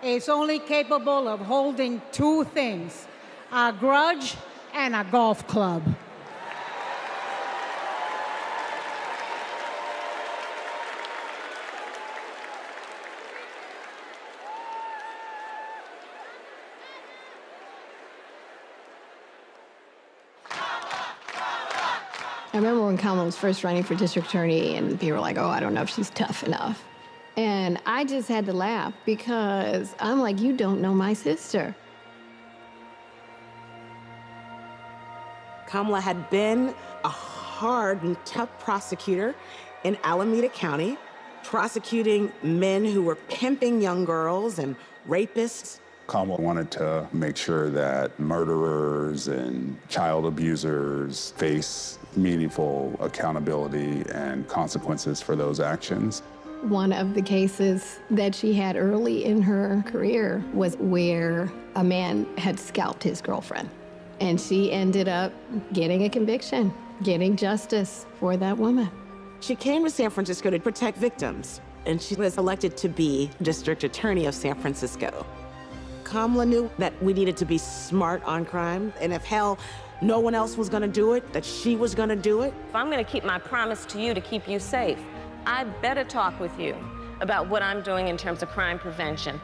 is only capable of holding two things, a grudge and a golf club. I remember when Kamala was first running for district attorney and people were like, oh, I don't know if she's tough enough. And I just had to laugh because I'm like, you don't know my sister. Kamala had been a hard and tough prosecutor in Alameda County, prosecuting men who were pimping young girls and rapists. Kamala wanted to make sure that murderers and child abusers face meaningful accountability and consequences for those actions. One of the cases that she had early in her career was where a man had scalped his girlfriend. And she ended up getting a conviction, getting justice for that woman. She came to San Francisco to protect victims, and she was elected to be district attorney of San Francisco. Kamala knew that we needed to be smart on crime, and if hell, no one else was gonna do it, that she was gonna do it. If I'm gonna keep my promise to you to keep you safe, I better talk with you about what I'm doing in terms of crime prevention.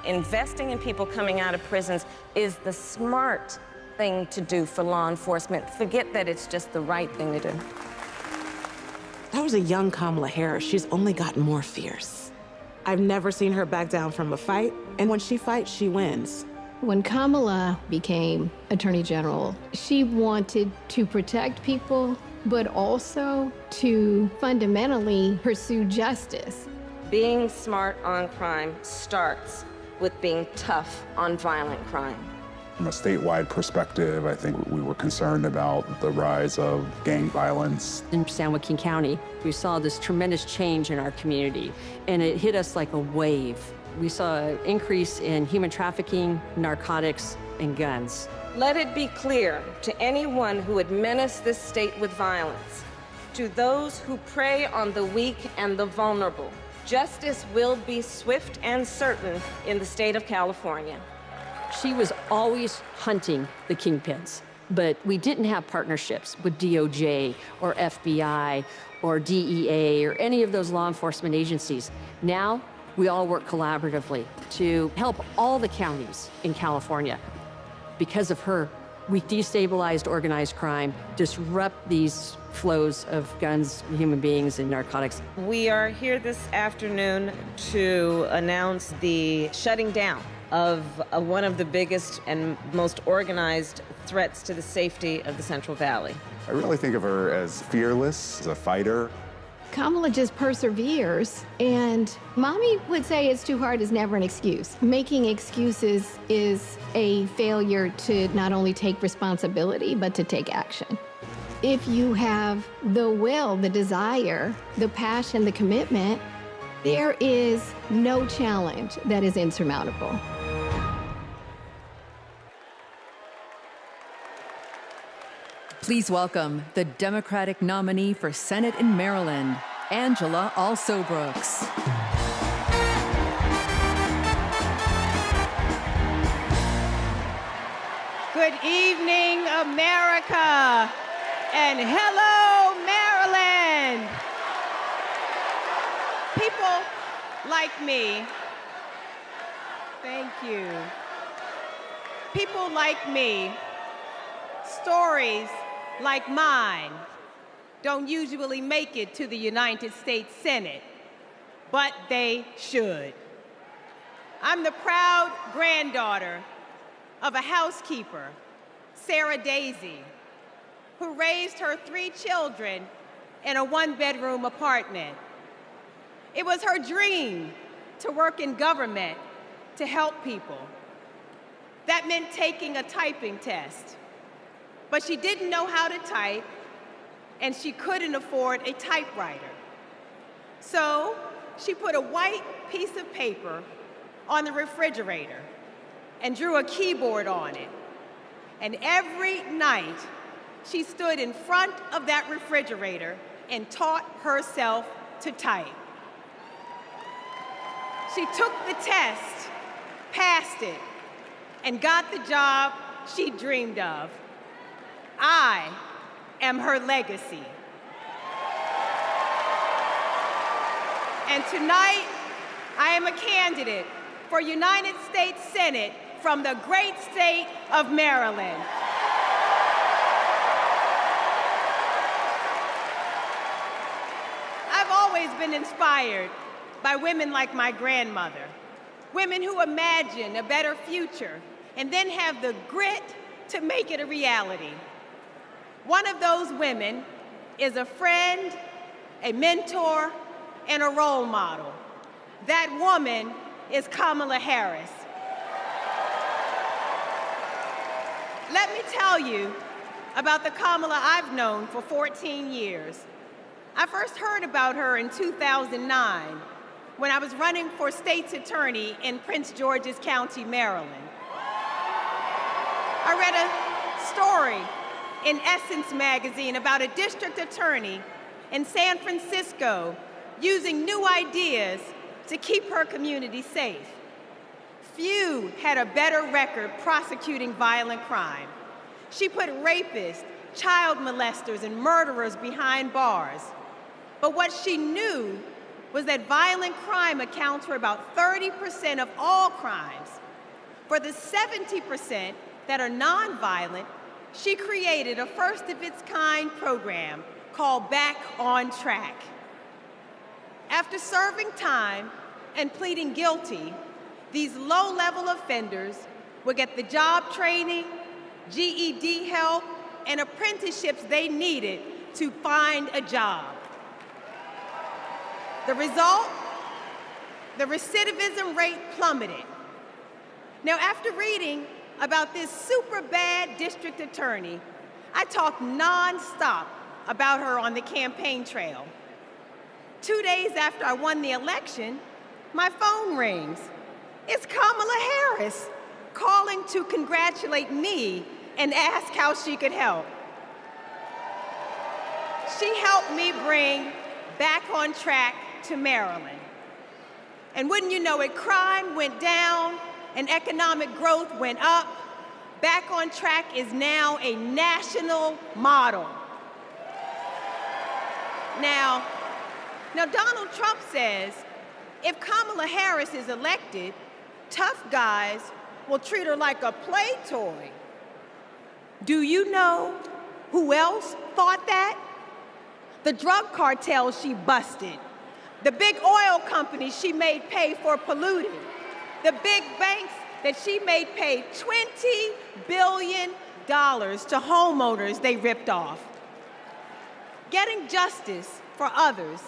Investing in people coming out of prisons is the smart thing to do for law enforcement. Forget that it's just the right thing to do. That was a young Kamala Harris. She's only gotten more fierce. I've never seen her back down from a fight, and when she fights, she wins. When Kamala became Attorney General, she wanted to protect people but also to fundamentally pursue justice. Being smart on crime starts with being tough on violent crime. From a statewide perspective, I think we were concerned about the rise of gang violence. In San Joaquin County, we saw this tremendous change in our community, and it hit us like a wave. We saw an increase in human trafficking, narcotics, and guns. Let it be clear to anyone who would menace this state with violence, to those who prey on the weak and the vulnerable, justice will be swift and certain in the state of California. She was always hunting the kingpins, but we didn't have partnerships with DOJ or FBI or DEA or any of those law enforcement agencies. Now, we all work collaboratively to help all the counties in California. Because of her, we destabilized organized crime, disrupt these flows of guns, human beings, and narcotics. We are here this afternoon to announce the shutting down of one of the biggest and most organized threats to the safety of the Central Valley. I really think of her as fearless, as a fighter. Kamala just perseveres, and mommy would say it's too hard is never an excuse. Making excuses is a failure to not only take responsibility, but to take action. If you have the will, the desire, the passion, the commitment, there is no challenge that is insurmountable. Please welcome the Democratic nominee for Senate in Maryland, Angela Alsobrooks. Good evening, America, and hello, Maryland. People like me, thank you. People like me, stories like mine don't usually make it to the United States Senate, but they should. I'm the proud granddaughter of a housekeeper, Sarah Daisy, who raised her 3 children in a 1-bedroom apartment. It was her dream to work in government to help people. That meant taking a typing test. But she didn't know how to type, and she couldn't afford a typewriter. So she put a white piece of paper on the refrigerator and drew a keyboard on it. And every night, she stood in front of that refrigerator and taught herself to type. She took the test, passed it, and got the job she dreamed of. I am her legacy. And tonight, I am a candidate for United States Senate from the great state of Maryland. I've always been inspired by women like my grandmother, women who imagine a better future and then have the grit to make it a reality. One of those women is a friend, a mentor, and a role model. That woman is Kamala Harris. Let me tell you about the Kamala I've known for 14 years. I first heard about her in 2009 when I was running for state's attorney in Prince George's County, Maryland. I read a story in Essence magazine about a district attorney in San Francisco using new ideas to keep her community safe. Few had a better record prosecuting violent crime. She put rapists, child molesters, and murderers behind bars. But what she knew was that violent crime accounts for about 30% of all crimes. For the 70% that are nonviolent, she created a first-of-its-kind program called Back on Track. After serving time and pleading guilty, these low-level offenders would get the job training, GED help, and apprenticeships they needed to find a job. The result? The recidivism rate plummeted. Now, after reading about this super bad district attorney, I talked nonstop about her on the campaign trail. 2 days after I won the election, my phone rings. It's Kamala Harris calling to congratulate me and ask how she could help. She helped me bring back on track to Maryland. And wouldn't you know it, crime went down and economic growth went up. Back on track is now a national model. Now Donald Trump says if Kamala Harris is elected, tough guys will treat her like a play toy. Do you know who else thought that? The drug cartels she busted, the big oil companies she made pay for polluting, the big banks that she made pay $20 billion to homeowners they ripped off. Getting justice for others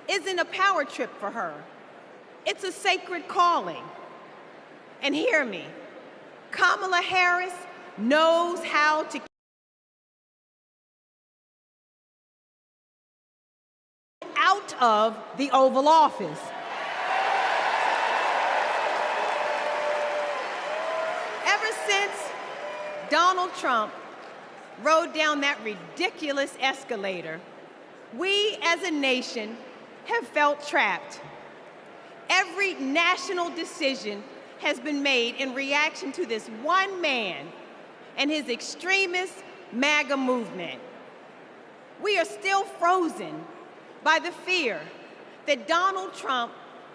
isn't a power trip for her. It's a sacred calling. And hear me, Kamala Harris knows how to out of the Oval Office. Ever since Donald Trump rode down that ridiculous escalator, we as a nation have felt trapped. Every national decision has been made in reaction to this one man and his extremist MAGA movement. We are still frozen by the fear that Donald Trump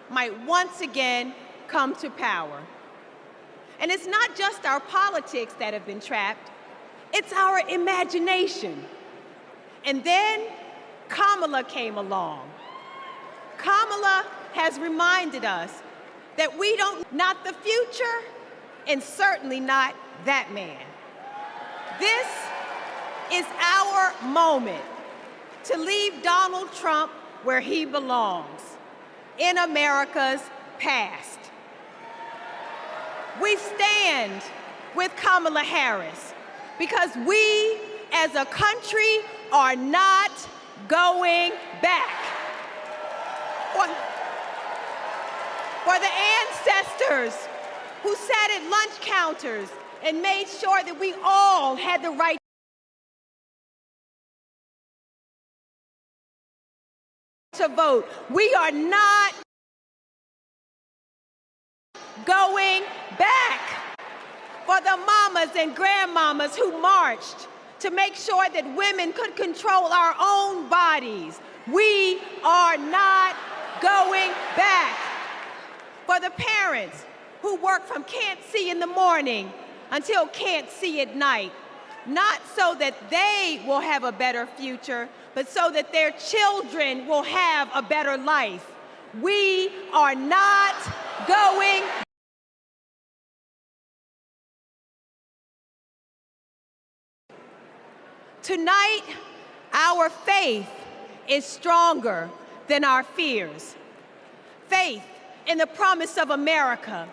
might once again come to power. And it's not just our politics that have been trapped, it's our imagination. And then Kamala came along. Kamala has reminded us that we don't, not the future, and certainly not that man. This is our moment to leave Donald Trump where he belongs, in America's past. We stand with Kamala Harris because we as a country are not going back. For the ancestors who sat at lunch counters and made sure that we all had the right to vote. We are not going back. For the mamas and grandmamas who marched to make sure that women could control our own bodies. We are not going back. For the parents who work from can't see in the morning until can't see at night, not so that they will have a better future, but so that their children will have a better life. We are not going back. Tonight, our faith is stronger than our fears. Faith in the promise of America.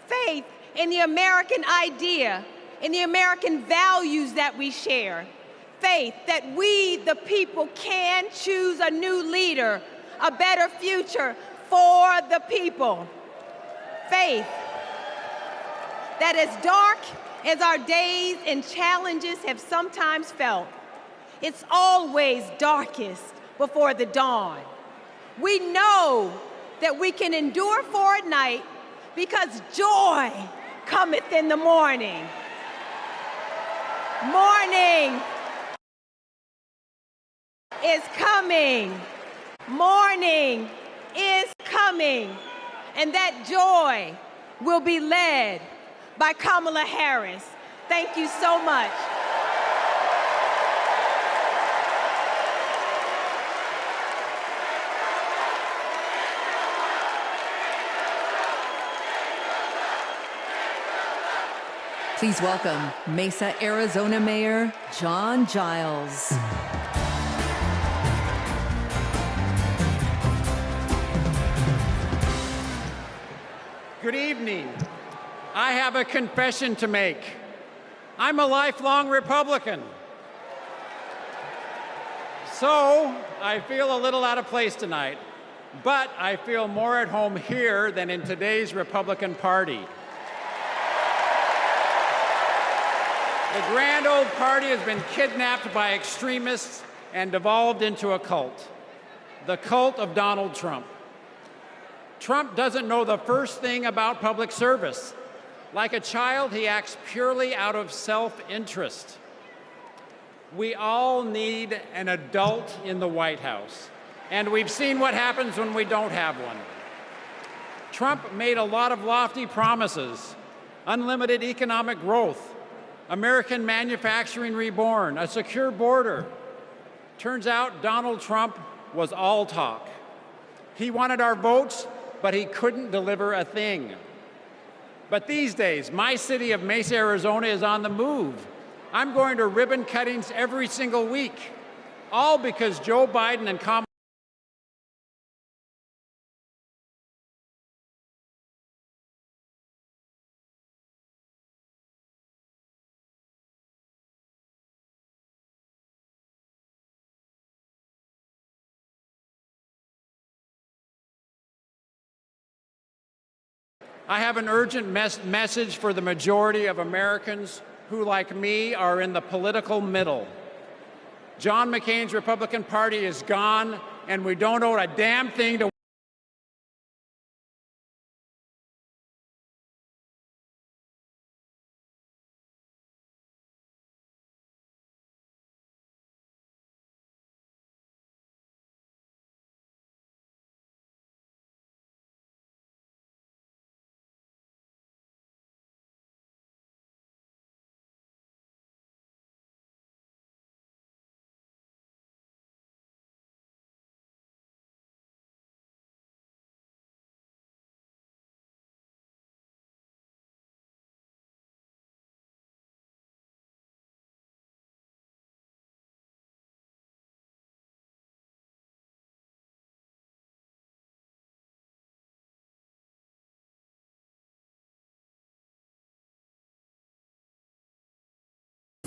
Faith in the American idea, in the American values that we share. Faith that we, the people, can choose a new leader, a better future for the people. Faith that as dark as our days and challenges have sometimes felt, it's always darkest before the dawn. We know that we can endure for a night because joy cometh in the morning. Morning is coming. Morning is coming. And that joy will be led by Kamala Harris. Thank you so much. Please welcome Mesa, Arizona Mayor John Giles. Good evening. I have a confession to make. I'm a lifelong Republican. So I feel a little out of place tonight, but I feel more at home here than in today's Republican Party. The grand old party has been kidnapped by extremists and devolved into a cult, the cult of Donald Trump. Trump doesn't know the first thing about public service. Like a child, he acts purely out of self-interest. We all need an adult in the White House, and we've seen what happens when we don't have one. Trump made a lot of lofty promises: unlimited economic growth, American manufacturing reborn, a secure border. Turns out Donald Trump was all talk. He wanted our votes, but he couldn't deliver a thing. But these days, my city of Mesa, Arizona is on the move. I'm going to ribbon cuttings every single week, all because Joe Biden and Kamala I have an urgent message for the majority of Americans who, like me, are in the political middle. John McCain's Republican Party is gone, and we don't owe a damn thing to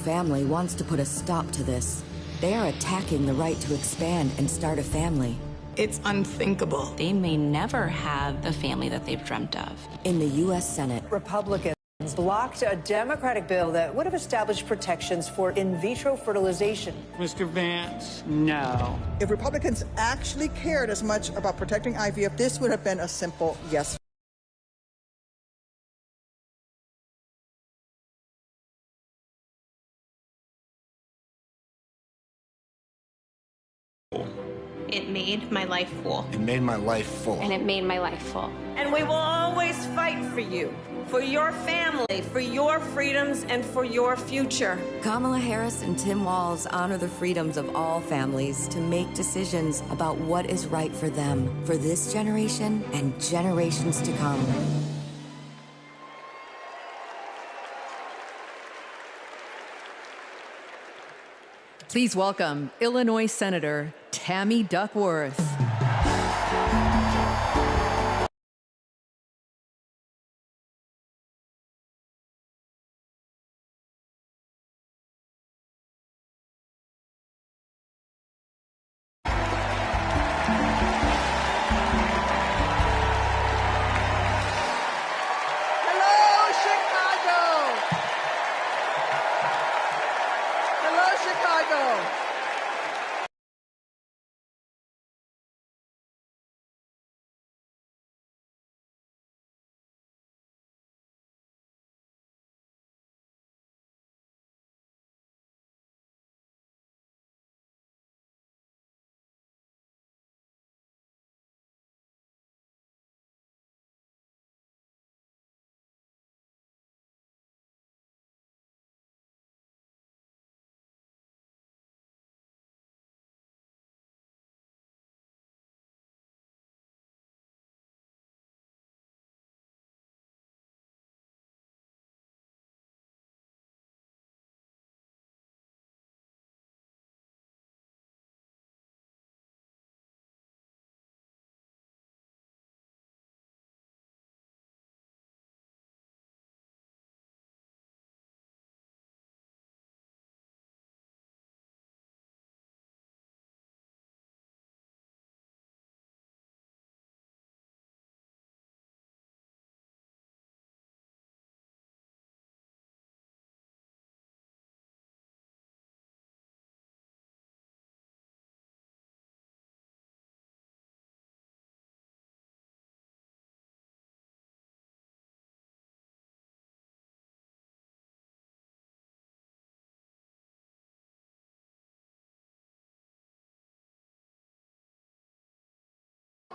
family wants to put a stop to this. They are attacking the right to expand and start a family. It's unthinkable. They may never have the family that they've dreamt of. In the U.S. Senate, Republicans blocked a Democratic bill that would have established protections for in vitro fertilization. Mr. Vance, no. If Republicans actually cared as much about protecting IVF, this would have been a simple yes. It made my life full. It made my life full. And it made my life full. And we will always fight for you, for your family, for your freedoms, and for your future. Kamala Harris and Tim Walz honor the freedoms of all families to make decisions about what is right for them, for this generation and generations to come. Please welcome Illinois Senator Tammy Duckworth. Chicago.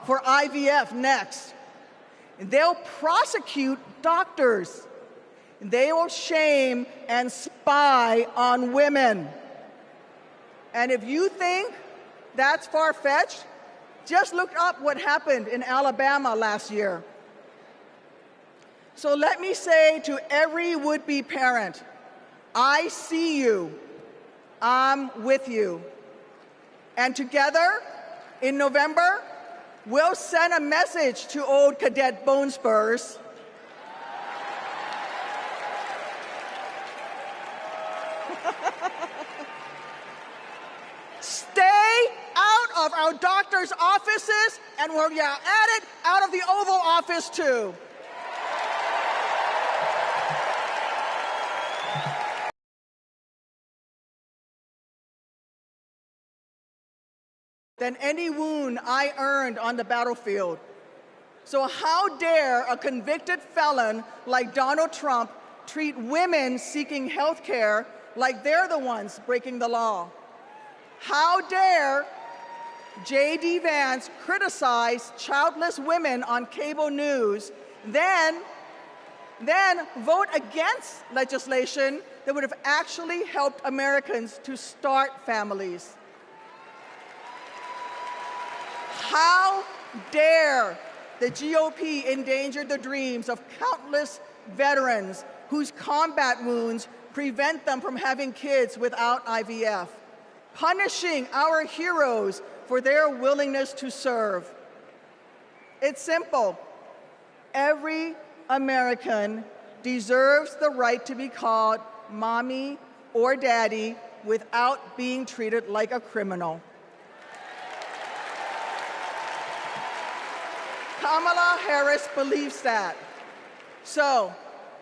for IVF next. And they'll prosecute doctors. And they will shame and spy on women. And if you think that's far-fetched, just look up what happened in Alabama last year. So let me say to every would-be parent, I see you, I'm with you. And together, in November, we'll send a message to old Cadet Bone Spurs. Stay out of our doctors' offices, and where you're at it, out of the Oval Office too. Than any wound I earned on the battlefield. So how dare a convicted felon like Donald Trump treat women seeking health care like they're the ones breaking the law? How dare J.D. Vance criticize childless women on cable news, then vote against legislation that would have actually helped Americans to start families? How dare the GOP endanger the dreams of countless veterans whose combat wounds prevent them from having kids without IVF, punishing our heroes for their willingness to serve? It's simple. Every American deserves the right to be called mommy or daddy without being treated like a criminal. Kamala Harris believes that. So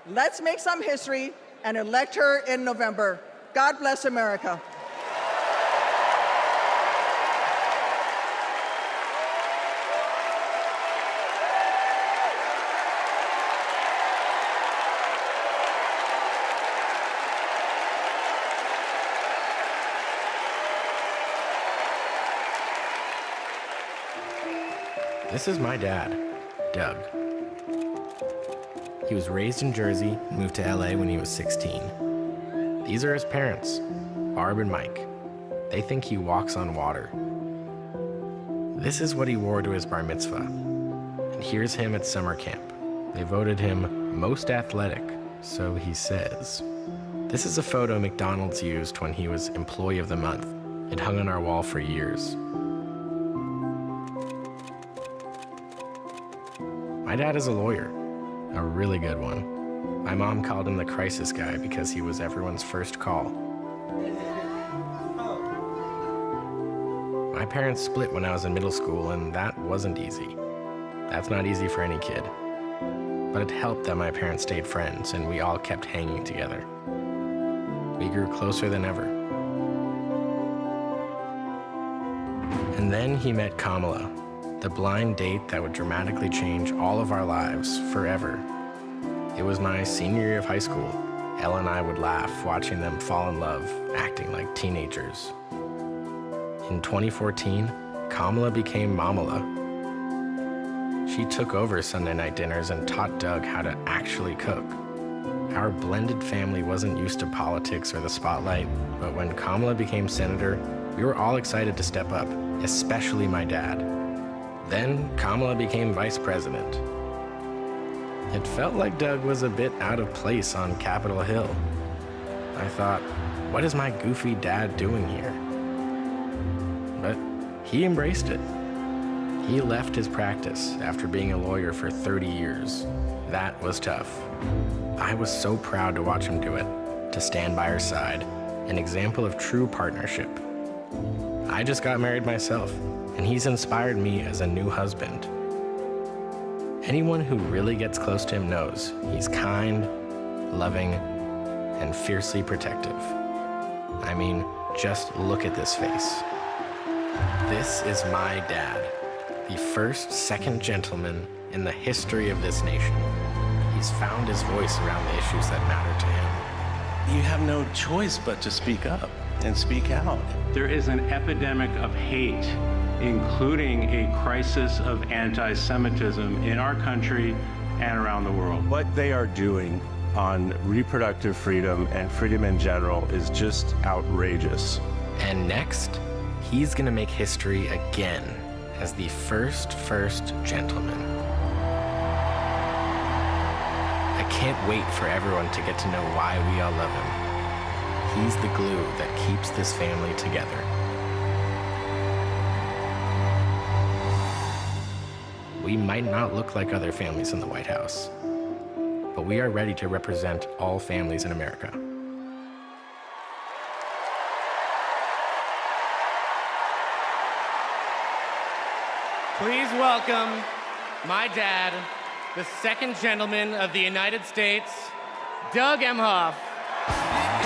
let's make some history and elect her in November. God bless America. This is my dad, Doug. He was raised in Jersey and moved to LA when he was 16. These are his parents, Barb and Mike. They think he walks on water. This is what he wore to his bar mitzvah. And here's him at summer camp. They voted him most athletic, so he says. This is a photo McDonald's used when he was Employee of the Month. It hung on our wall for years. My dad is a lawyer, a really good one. My mom called him the crisis guy because he was everyone's first call. My parents split when I was in middle school, and that wasn't easy. That's not easy for any kid. But it helped that my parents stayed friends, and we all kept hanging together. We grew closer than ever. And then he met Kamala, the blind date that would dramatically change all of our lives forever. It was my senior year of high school. Elle and I would laugh watching them fall in love, acting like teenagers. In 2014, Kamala became Mamala. She took over Sunday night dinners and taught Doug how to actually cook. Our blended family wasn't used to politics or the spotlight, but when Kamala became senator, we were all excited to step up, especially my dad. Then Kamala became vice president. It felt like Doug was a bit out of place on Capitol Hill. I thought, what is my goofy dad doing here? But he embraced it. He left his practice after being a lawyer for 30 years. That was tough. I was so proud to watch him do it, to stand by her side, an example of true partnership. I just got married myself, and he's inspired me as a new husband. Anyone who really gets close to him knows he's kind, loving, and fiercely protective. I mean, just look at this face. This is my dad, the first second gentleman in the history of this nation. He's found his voice around the issues that matter to him. You have no choice but to speak up and speak out. There is an epidemic of hate including a crisis of anti-Semitism in our country and around the world. What they are doing on reproductive freedom and freedom in general is just outrageous. And next, he's gonna make history again as the first gentleman. I can't wait for everyone to get to know why we all love him. He's the glue that keeps this family together. We might not look like other families in the White House, but we are ready to represent all families in America. Please welcome my dad, the second gentleman of the United States, Doug Emhoff.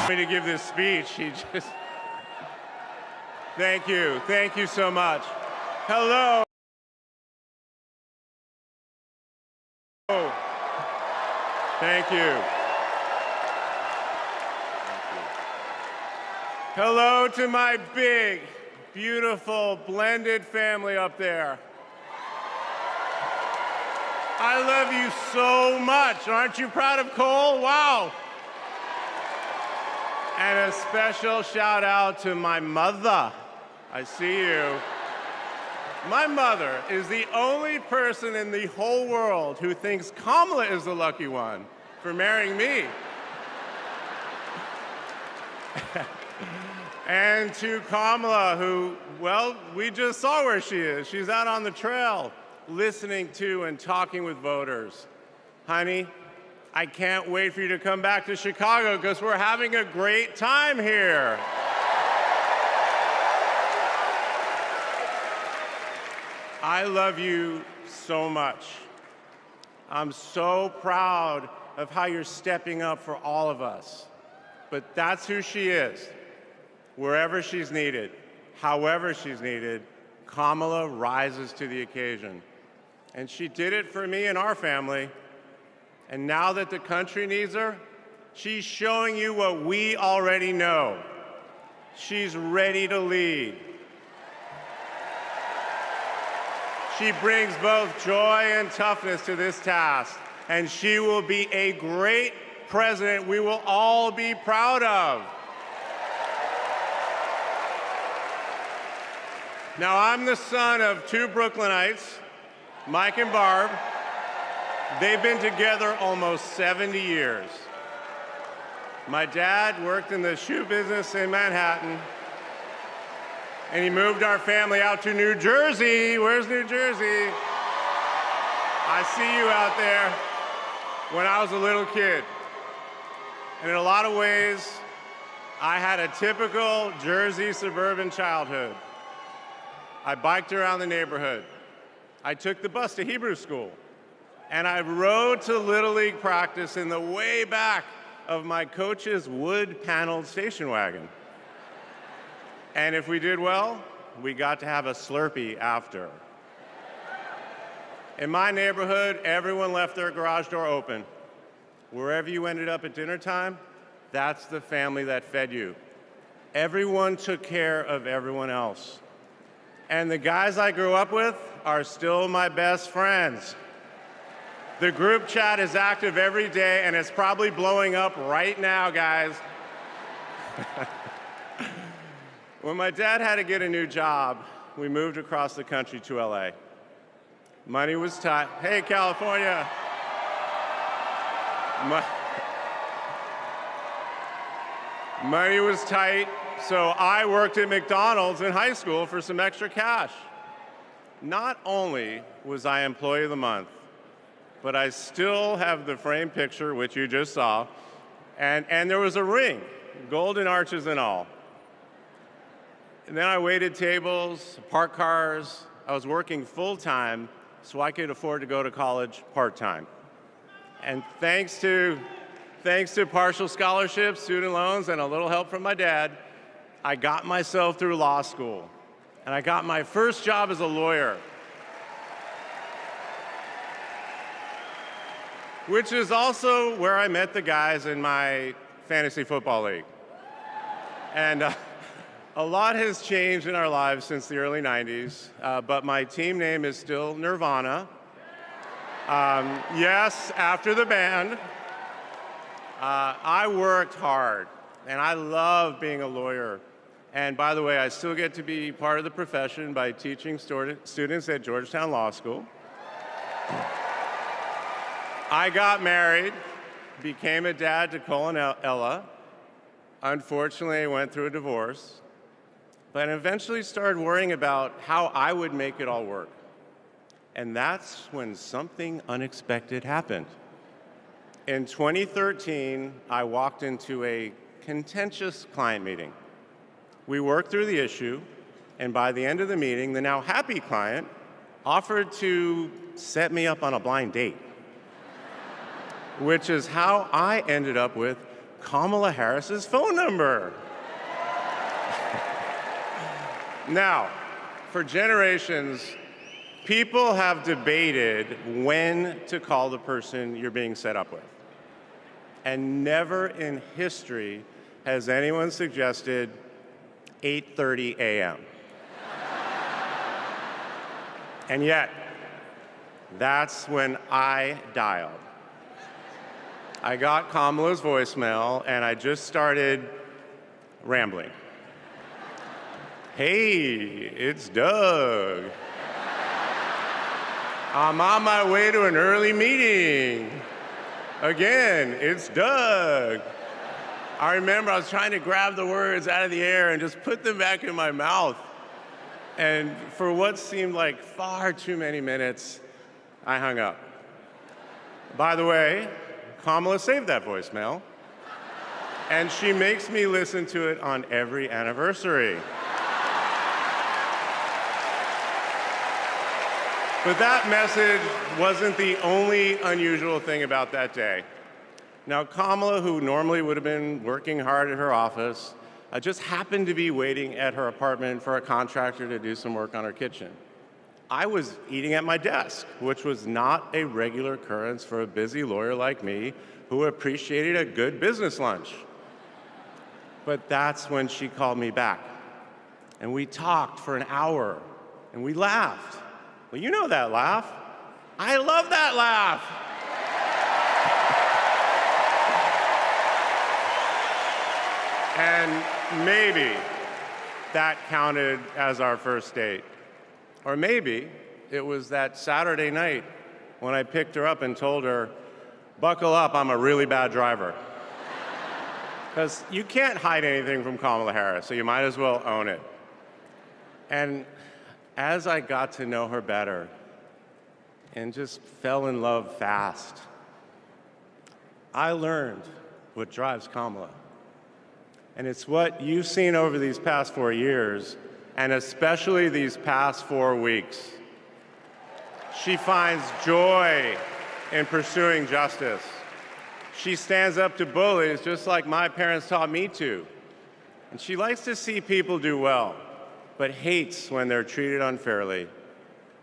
For me to give this speech, thank you so much. Hello. Thank you. Hello to my big, beautiful, blended family up there. I love you so much. Aren't you proud of Cole? Wow. And a special shout out to my mother. I see you. My mother is the only person in the whole world who thinks Kamala is the lucky one for marrying me. And to Kamala, who, well, we just saw where she is. She's out on the trail, listening to and talking with voters. Honey, I can't wait for you to come back to Chicago because we're having a great time here. I love you so much. I'm so proud of how you're stepping up for all of us. But that's who she is. Wherever she's needed, however she's needed, Kamala rises to the occasion. And she did it for me and our family. And now that the country needs her, she's showing you what we already know. She's ready to lead. She brings both joy and toughness to this task, and she will be a great president we will all be proud of. Now, I'm the son of two Brooklynites, Mike and Barb. They've been together almost 70 years. My dad worked in the shoe business in Manhattan, and he moved our family out to New Jersey. Where's New Jersey? I see you out there. When I was a little kid. And in a lot of ways, I had a typical Jersey suburban childhood. I biked around the neighborhood. I took the bus to Hebrew school. And I rode to Little League practice in the way back of my coach's wood-paneled station wagon. And if we did well, we got to have a Slurpee after. In my neighborhood, everyone left their garage door open. Wherever you ended up at dinner time, that's the family that fed you. Everyone took care of everyone else. And the guys I grew up with are still my best friends. The group chat is active every day, and it's probably blowing up right now, guys. When my dad had to get a new job, we moved across the country to LA. Money was tight. Hey, California. Money was tight, so I worked at McDonald's in high school for some extra cash. Not only was I Employee of the Month, but I still have the framed picture, which you just saw, and there was a ring, golden arches and all. And then I waited tables, parked cars. I was working full-time so I could afford to go to college part-time. And thanks to partial scholarships, student loans, and a little help from my dad, I got myself through law school. And I got my first job as a lawyer, which is also where I met the guys in my fantasy football league. And A lot has changed in our lives since the early 90s, but my team name is still Nirvana. Yes, after the band. I worked hard, and I love being a lawyer. And by the way, I still get to be part of the profession by teaching students at Georgetown Law School. I got married, became a dad to Cole and Ella. Unfortunately, I went through a divorce, but eventually started worrying about how I would make it all work. And that's when something unexpected happened. In 2013, I walked into a contentious client meeting. We worked through the issue, and by the end of the meeting, the now happy client offered to set me up on a blind date, which is how I ended up with Kamala Harris's phone number. Now, for generations, people have debated when to call the person you're being set up with. And never in history has anyone suggested 8:30 a.m. And yet, that's when I dialed. I got Kamala's voicemail, and I just started rambling. Hey, it's Doug. I'm on my way to an early meeting. Again, it's Doug. I remember I was trying to grab the words out of the air and just put them back in my mouth. And for what seemed like far too many minutes, I hung up. By the way, Kamala saved that voicemail, and she makes me listen to it on every anniversary. But that message wasn't the only unusual thing about that day. Now, Kamala, who normally would have been working hard at her office, just happened to be waiting at her apartment for a contractor to do some work on her kitchen. I was eating at my desk, which was not a regular occurrence for a busy lawyer like me who appreciated a good business lunch. But that's when she called me back. And we talked for an hour, and we laughed. Well, you know that laugh. I love that laugh. And maybe that counted as our first date. Or maybe it was that Saturday night when I picked her up and told her, buckle up, I'm a really bad driver. Because you can't hide anything from Kamala Harris, so you might as well own it. And as I got to know her better and just fell in love fast, I learned what drives Kamala. And it's what you've seen over these past 4 years, and especially these past 4 weeks. She finds joy in pursuing justice. She stands up to bullies just like my parents taught me to. And she likes to see people do well, but hates when they're treated unfairly.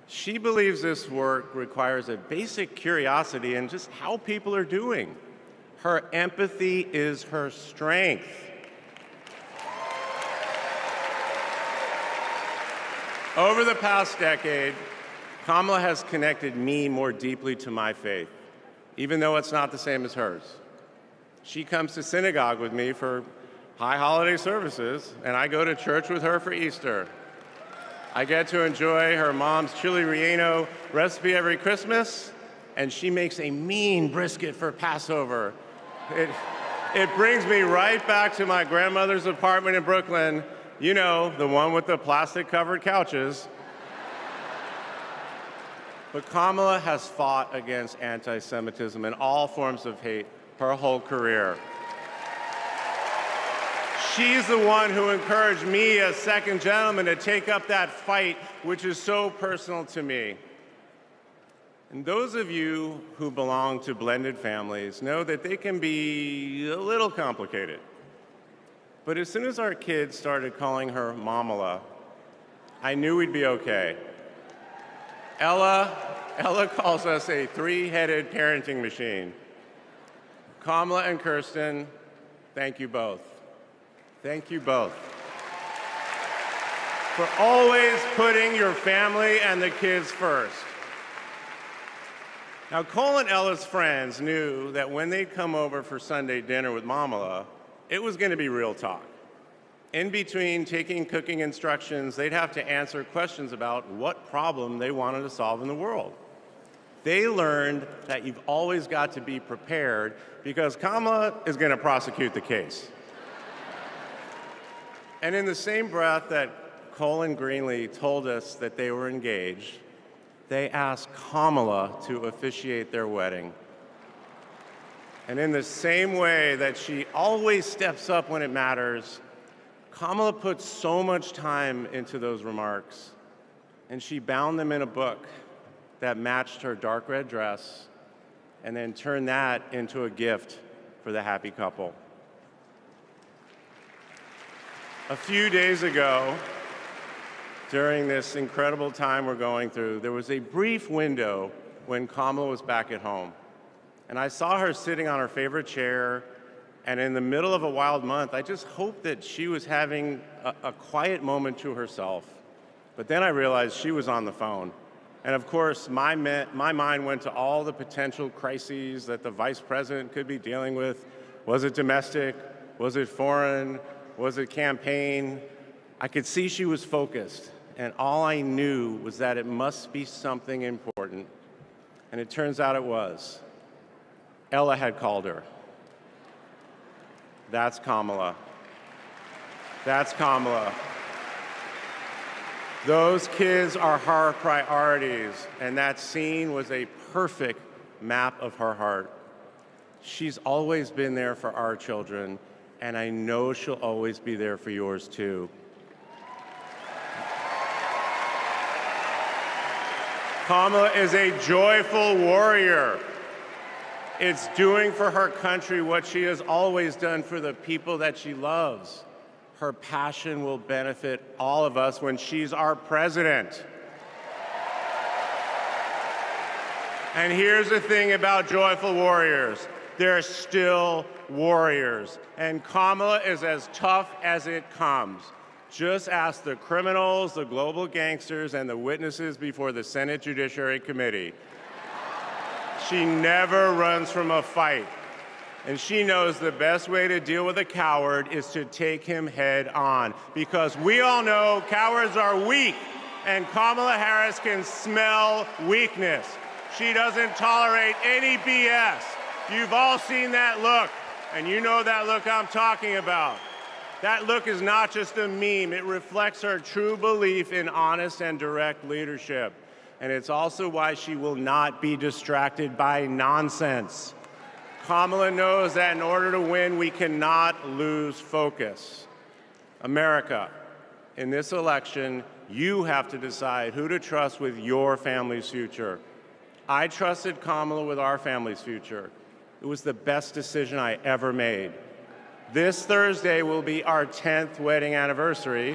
She believes this work requires a basic curiosity in just how people are doing. Her empathy is her strength. Over the past decade, Kamala has connected me more deeply to my faith, even though it's not the same as hers. She comes to synagogue with me for high holiday services, and I go to church with her for Easter. I get to enjoy her mom's chili relleno recipe every Christmas, and she makes a mean brisket for Passover. It brings me right back to my grandmother's apartment in Brooklyn, you know, the one with the plastic-covered couches. But Kamala has fought against anti-Semitism and all forms of hate her whole career. She's the one who encouraged me as second gentleman to take up that fight, which is so personal to me. And those of you who belong to blended families know that they can be a little complicated. But as soon as our kids started calling her Mamala, I knew we'd be okay. Ella calls us a three-headed parenting machine. Kamala and Kirsten, thank you both. Thank you both. for always putting your family and the kids first. Now, Cole and Ella's friends knew that when they'd come over for Sunday dinner with Mamala, it was going to be real talk. In between taking cooking instructions, they'd have to answer questions about what problem they wanted to solve in the world. They learned that you've always got to be prepared because Kamala is going to prosecute the case. And in the same breath that Cole and Greenlee told us that they were engaged, they asked Kamala to officiate their wedding. And in the same way that she always steps up when it matters, Kamala put so much time into those remarks, and she bound them in a book that matched her dark red dress, and then turned that into a gift for the happy couple. A few days ago, during this incredible time we're going through, there was a brief window when Kamala was back at home. And I saw her sitting on her favorite chair, and in the middle of a wild month, I just hoped that she was having a quiet moment to herself. But then I realized she was on the phone. And of course, my mind went to all the potential crises that the vice president could be dealing with. Was it domestic? Was it foreign? Was it campaign? I could see she was focused, and all I knew was that it must be something important. And it turns out it was. Ella had called her. That's Kamala. That's Kamala. Those kids are her priorities, and that scene was a perfect map of her heart. She's always been there for our children, and I know she'll always be there for yours too. Kamala is a joyful warrior. It's doing for her country what she has always done for the people that she loves. Her passion will benefit all of us when she's our president. And here's the thing about joyful warriors. They're still warriors. And Kamala is as tough as it comes. Just ask the criminals, the global gangsters, and the witnesses before the Senate Judiciary Committee. She never runs from a fight. And she knows the best way to deal with a coward is to take him head on. Because we all know cowards are weak, and Kamala Harris can smell weakness. She doesn't tolerate any BS. You've all seen that look, and you know that look I'm talking about. That look is not just a meme. It reflects her true belief in honest and direct leadership. And it's also why she will not be distracted by nonsense. Kamala knows that in order to win, we cannot lose focus. America, in this election, you have to decide who to trust with your family's future. I trusted Kamala with our family's future. It was the best decision I ever made. This Thursday will be our 10th wedding anniversary,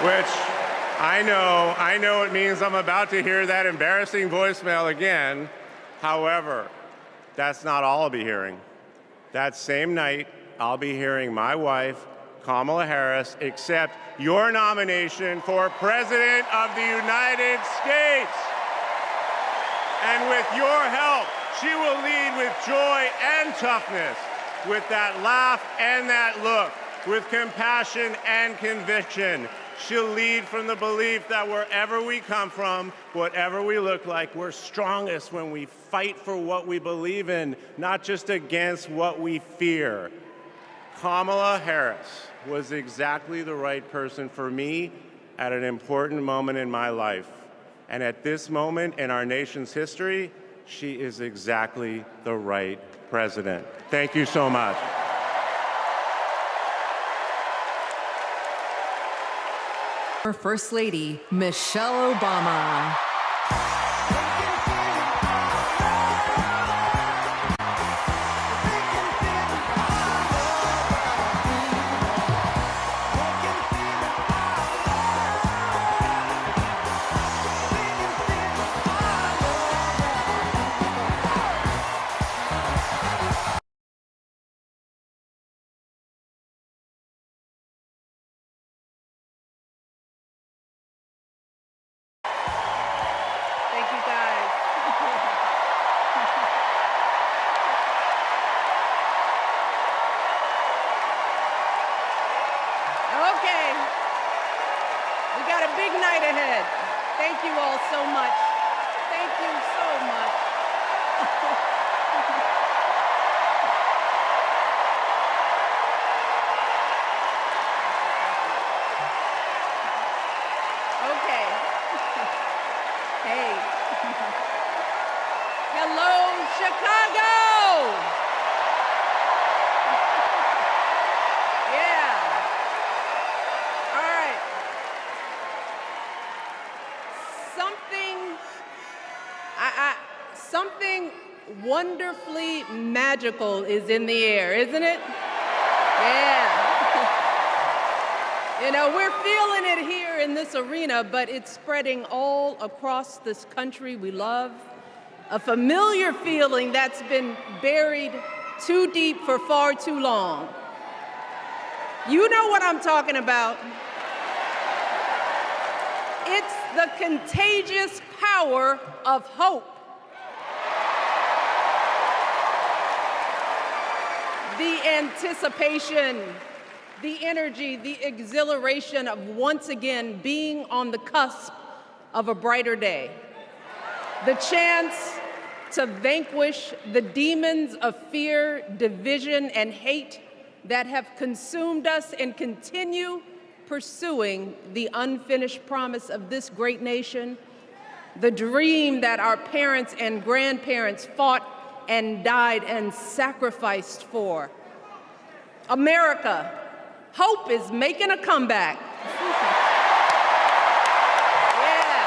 which I know it means I'm about to hear that embarrassing voicemail again. However, that's not all I'll be hearing. That same night, I'll be hearing my wife, Kamala Harris, accept your nomination for President of the United States. And with your help, she will lead with joy and toughness, with that laugh and that look, with compassion and conviction. She'll lead from the belief that wherever we come from, whatever we look like, we're strongest when we fight for what we believe in, not just against what we fear. Kamala Harris was exactly the right person for me at an important moment in my life. And at this moment in our nation's history, she is exactly the right president. Thank you so much. First Lady, Michelle Obama. a big night ahead. Thank you all so much. Thank you so much. Okay. Hey. Hello, Chicago! Yeah. All right. Something wonderfully magical is in the air, isn't it? Yeah. You know, we're feeling it here in this arena, but it's spreading all across this country we love. A familiar feeling that's been buried too deep for far too long. You know what I'm talking about. It's the contagious power of hope. The anticipation, the energy, the exhilaration of once again being on the cusp of a brighter day. The chance to vanquish the demons of fear, division, and hate that have consumed us and continue pursuing the unfinished promise of this great nation, the dream that our parents and grandparents fought and died and sacrificed for. America, hope is making a comeback. Yeah.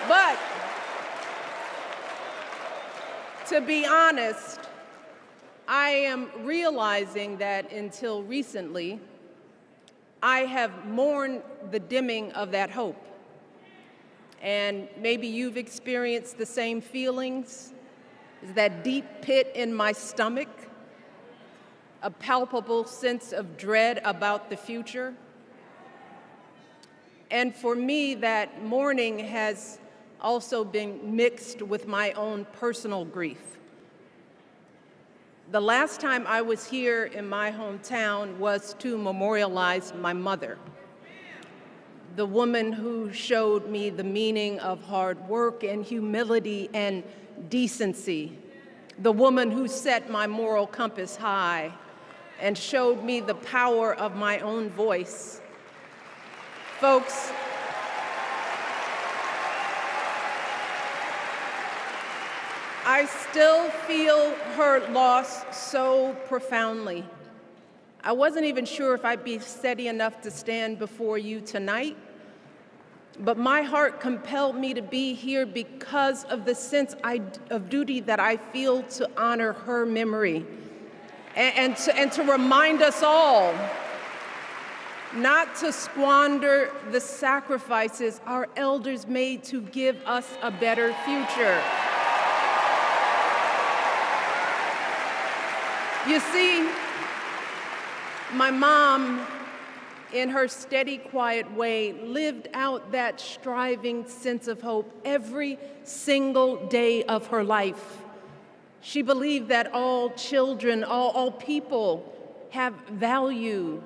But to be honest, I am realizing that until recently, I have mourned the dimming of that hope. And maybe you've experienced the same feelings, that deep pit in my stomach, a palpable sense of dread about the future. And for me, that mourning has also been mixed with my own personal grief. The last time I was here in my hometown was to memorialize my mother, the woman who showed me the meaning of hard work and humility and decency, the woman who set my moral compass high and showed me the power of my own voice. Folks, I still feel her loss so profoundly. I wasn't even sure if I'd be steady enough to stand before you tonight, but my heart compelled me to be here because of the sense of duty that I feel to honor her memory and to remind us all not to squander the sacrifices our elders made to give us a better future. You see, my mom, in her steady, quiet way, lived out that striving sense of hope every single day of her life. She believed that all children, all people have value,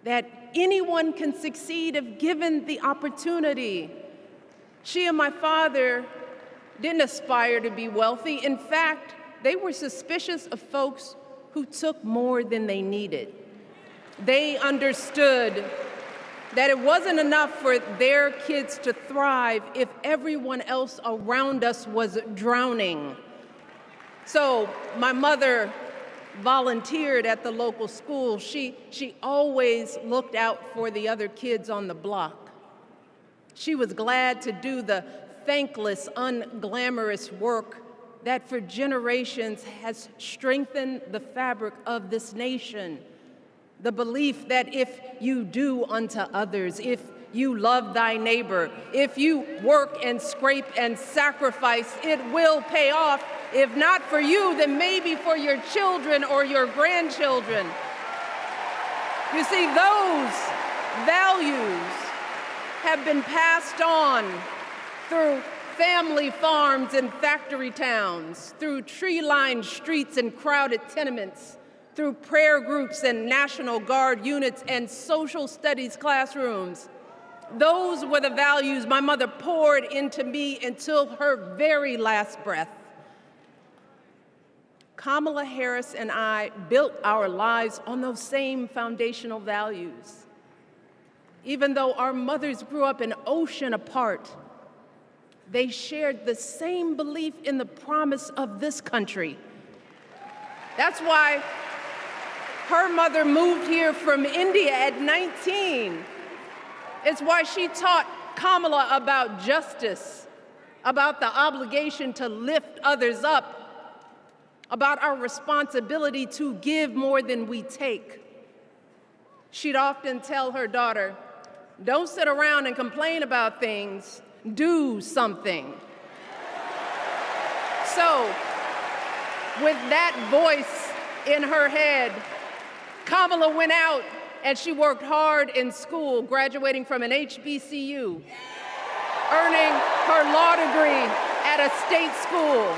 that anyone can succeed if given the opportunity. She and my father didn't aspire to be wealthy. In fact, they were suspicious of folks who took more than they needed. They understood that it wasn't enough for their kids to thrive if everyone else around us was drowning. So my mother volunteered at the local school. She always looked out for the other kids on the block. She was glad to do the thankless, unglamorous work that for generations has strengthened the fabric of this nation. The belief that if you do unto others, if you love thy neighbor, if you work and scrape and sacrifice, it will pay off. If not for you, then maybe for your children or your grandchildren. You see, those values have been passed on through family farms and factory towns, through tree-lined streets and crowded tenements, through prayer groups and National Guard units and social studies classrooms. Those were the values my mother poured into me until her very last breath. Kamala Harris and I built our lives on those same foundational values. Even though our mothers grew up an ocean apart, they shared the same belief in the promise of this country. That's why her mother moved here from India at 19. It's why she taught Kamala about justice, about the obligation to lift others up, about our responsibility to give more than we take. She'd often tell her daughter, "Don't sit around and complain about things, do something." So, with that voice in her head, Kamala went out and she worked hard in school, graduating from an HBCU, earning her law degree at a state school.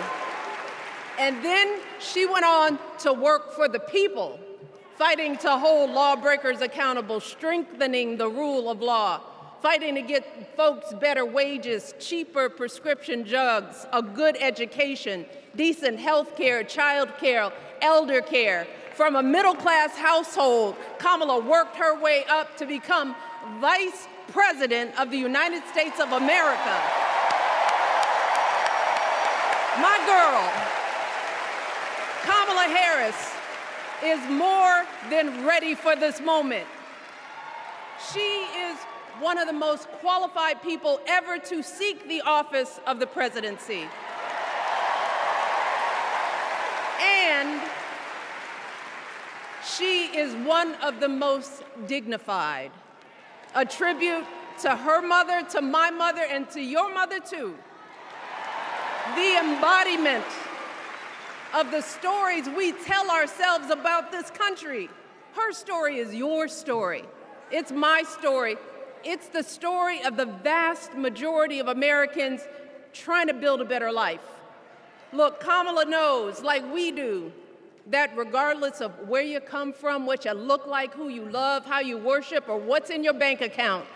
And then she went on to work for the people, fighting to hold lawbreakers accountable, strengthening the rule of law, fighting to get folks better wages, cheaper prescription drugs, a good education, decent health care, child care, elder care. From a middle-class household, Kamala worked her way up to become Vice President of the United States of America. My girl, Kamala Harris, is more than ready for this moment. She is one of the most qualified people ever to seek the office of the presidency. And she is one of the most dignified. A tribute to her mother, to my mother, and to your mother too. The embodiment of the stories we tell ourselves about this country. Her story is your story. It's my story. It's the story of the vast majority of Americans trying to build a better life. Look, Kamala knows, like we do, that regardless of where you come from, what you look like, who you love, how you worship, or what's in your bank account,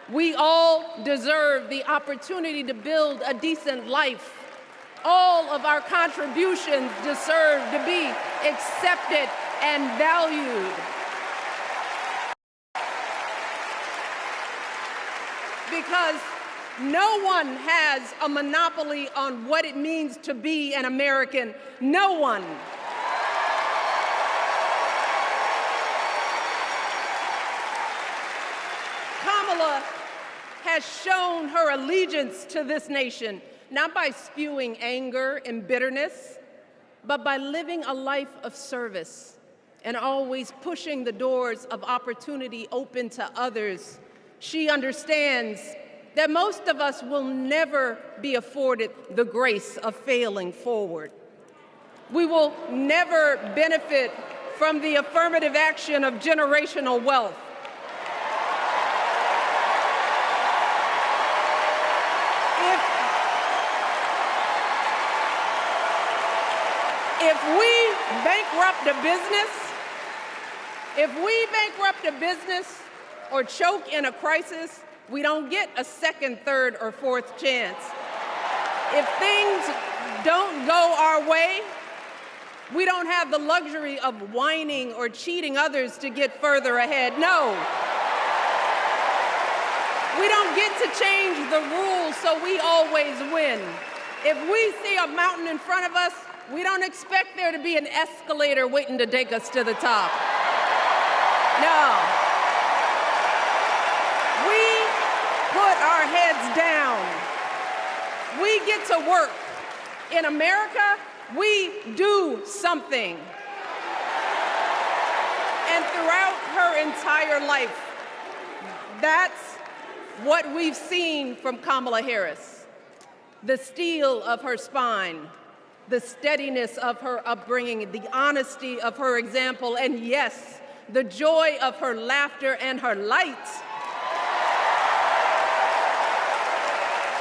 we all deserve the opportunity to build a decent life. All of our contributions deserve to be accepted and valued. Because no one has a monopoly on what it means to be an American. No one. Kamala has shown her allegiance to this nation, not by spewing anger and bitterness, but by living a life of service and always pushing the doors of opportunity open to others. She understands that most of us will never be afforded the grace of failing forward. We will never benefit from the affirmative action of generational wealth. If we bankrupt a business or choke in a crisis, we don't get a second, third, or fourth chance. If things don't go our way, we don't have the luxury of whining or cheating others to get further ahead. No. We don't get to change the rules so we always win. If we see a mountain in front of us, we don't expect there to be an escalator waiting to take us to the top. No. We put our heads down. We get to work. In America, we do something. And throughout her entire life, that's what we've seen from Kamala Harris. The steel of her spine, the steadiness of her upbringing, the honesty of her example, and yes, the joy of her laughter and her light.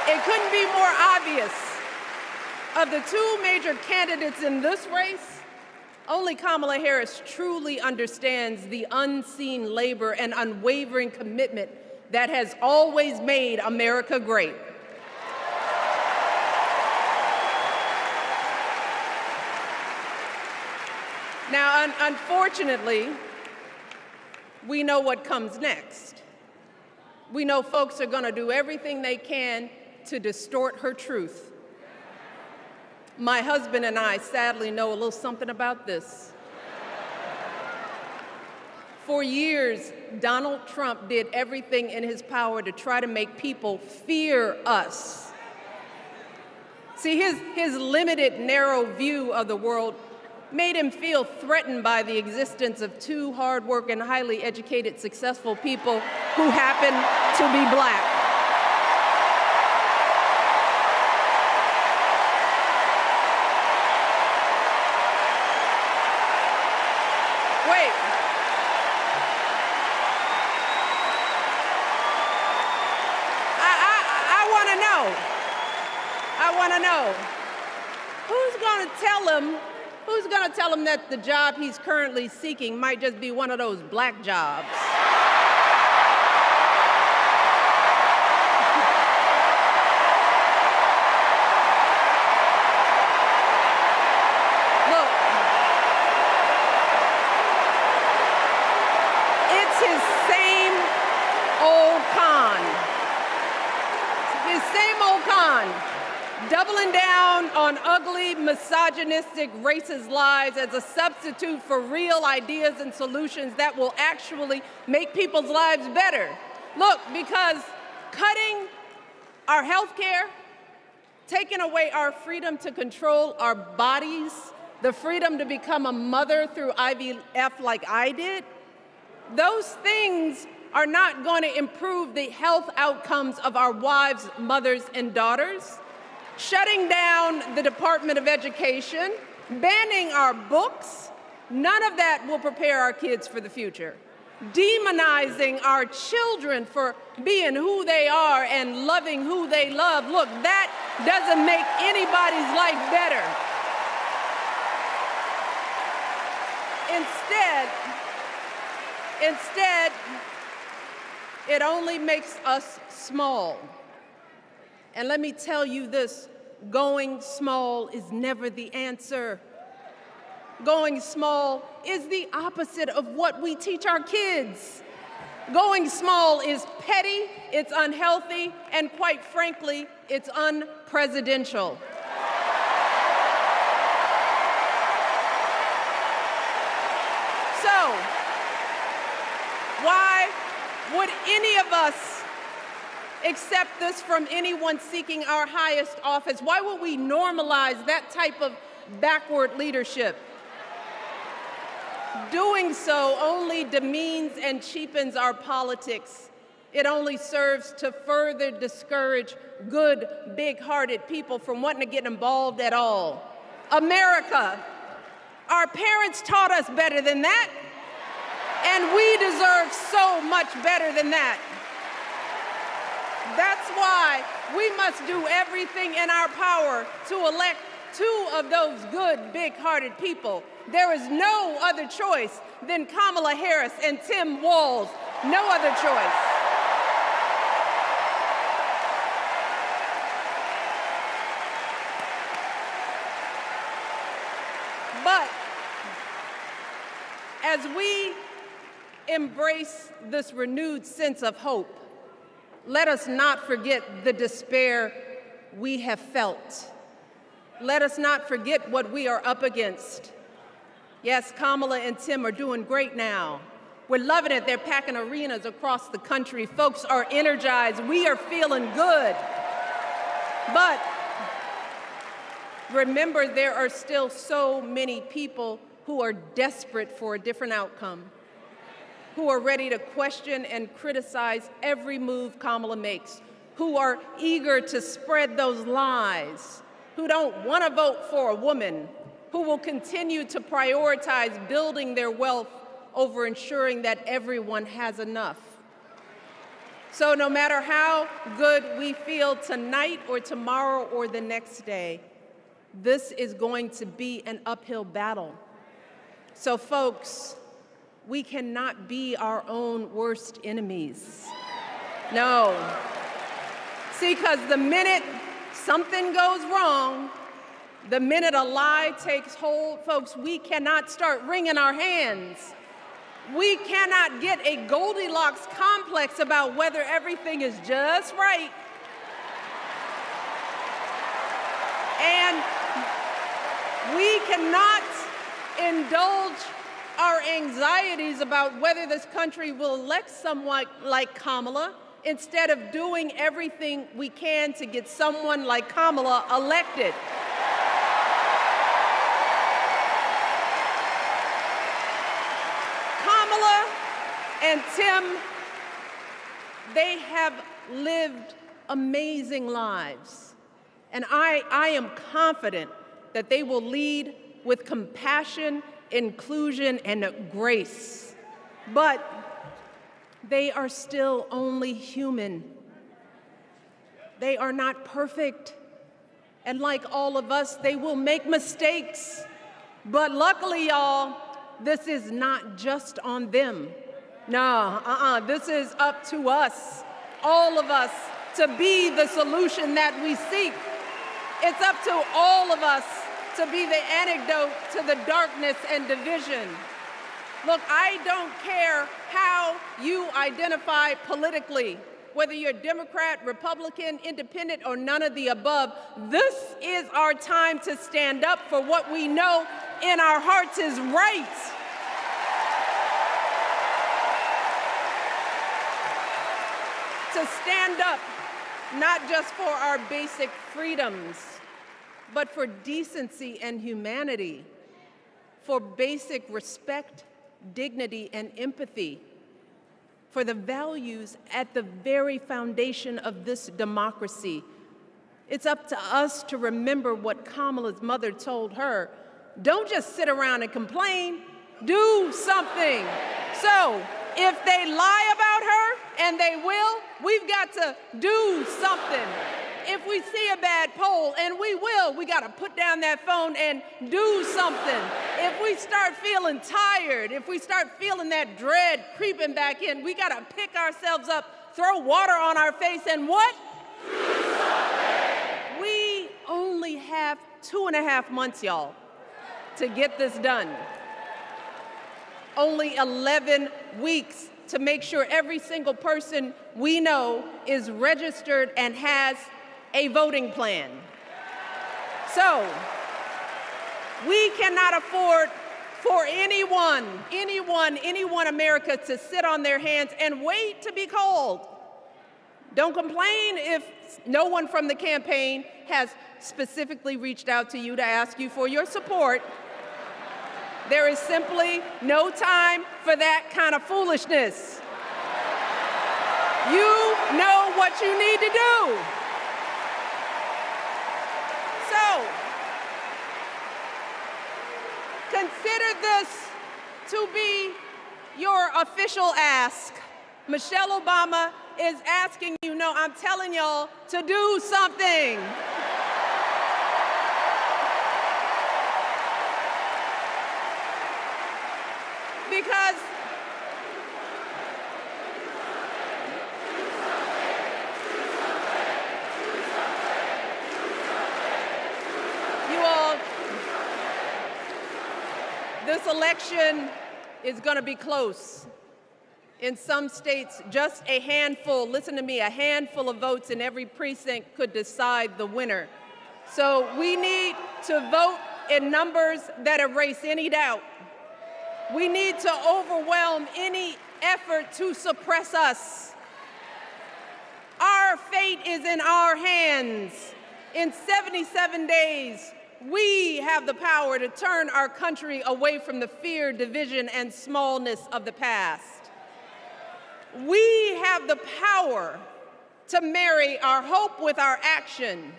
It couldn't be more obvious. Of the two major candidates in this race, only Kamala Harris truly understands the unseen labor and unwavering commitment that has always made America great. Now, unfortunately, we know what comes next. We know folks are going to do everything they can to distort her truth. My husband and I sadly know a little something about this. For years, Donald Trump did everything in his power to try to make people fear us. See, his limited, narrow view of the world made him feel threatened by the existence of two hardworking, highly educated, successful people who happen to be black. Wait. I want to know, who's going to tell him that the job he's currently seeking might just be one of those black jobs? Look, it's his same old con. His same old con. Doubling down on ugly, misogynistic, racist lies as a substitute for real ideas and solutions that will actually make people's lives better. Look, because cutting our health care, taking away our freedom to control our bodies, the freedom to become a mother through IVF like I did, those things are not going to improve the health outcomes of our wives, mothers, and daughters. Shutting down the Department of Education, banning our books, none of that will prepare our kids for the future. Demonizing our children for being who they are and loving who they love, look, that doesn't make anybody's life better. Instead, it only makes us small. And let me tell you this, going small is never the answer. Going small is the opposite of what we teach our kids. Going small is petty, it's unhealthy, and quite frankly, it's unpresidential. So, why would any of us accept this from anyone seeking our highest office? Why would we normalize that type of backward leadership? Doing so only demeans and cheapens our politics. It only serves to further discourage good, big-hearted people from wanting to get involved at all. America, our parents taught us better than that, and we deserve so much better than that. That's why we must do everything in our power to elect two of those good, big-hearted people. There is no other choice than Kamala Harris and Tim Walz. No other choice. But as we embrace this renewed sense of hope, let us not forget the despair we have felt. Let us not forget what we are up against. Yes, Kamala and Tim are doing great now. We're loving it. They're packing arenas across the country. Folks are energized. We are feeling good. But remember, there are still so many people who are desperate for a different outcome, who are ready to question and criticize every move Kamala makes, who are eager to spread those lies, who don't want to vote for a woman, who will continue to prioritize building their wealth over ensuring that everyone has enough. So no matter how good we feel tonight or tomorrow or the next day, this is going to be an uphill battle. So folks, we cannot be our own worst enemies. No. See, because the minute something goes wrong, the minute a lie takes hold, folks, we cannot start wringing our hands. We cannot get a Goldilocks complex about whether everything is just right. And we cannot indulge our anxieties about whether this country will elect someone like Kamala instead of doing everything we can to get someone like Kamala elected. Kamala and Tim, they have lived amazing lives. And I am confident that they will lead with compassion, inclusion, and grace. But they are still only human. They are not perfect. And like all of us, they will make mistakes. But luckily, y'all, this is not just on them. No, this is up to us, all of us, to be the solution that we seek. It's up to all of us to be the antidote to the darkness and division. Look, I don't care how you identify politically, whether you're Democrat, Republican, Independent, or none of the above. This is our time to stand up for what we know in our hearts is right. To stand up, not just for our basic freedoms, but for decency and humanity, for basic respect, dignity, and empathy, for the values at the very foundation of this democracy. It's up to us to remember what Kamala's mother told her. Don't just sit around and complain, do something. So, if they lie about her, and they will, we've got to do something. If we see a bad poll, and we will, we got to put down that phone and do something. If we start feeling tired, if we start feeling that dread creeping back in, we got to pick ourselves up, throw water on our face, and what? We only have 2.5 months, y'all, to get this done. Only 11 weeks to make sure every single person we know is registered and has a voting plan. So, we cannot afford for anyone America to sit on their hands and wait to be called. Don't complain if no one from the campaign has specifically reached out to you to ask you for your support. There is simply no time for that kind of foolishness. You know what you need to do. So, consider this to be your official ask. Michelle Obama is asking you, no, I'm telling y'all to do something. Because you all, this election is going to be close. In some states, just a handful, listen to me, a handful of votes in every precinct could decide the winner. So we need to vote in numbers that erase any doubt. We need to overwhelm any effort to suppress us. Our fate is in our hands. In 77 days, we have the power to turn our country away from the fear, division, and smallness of the past. We have the power to marry our hope with our action.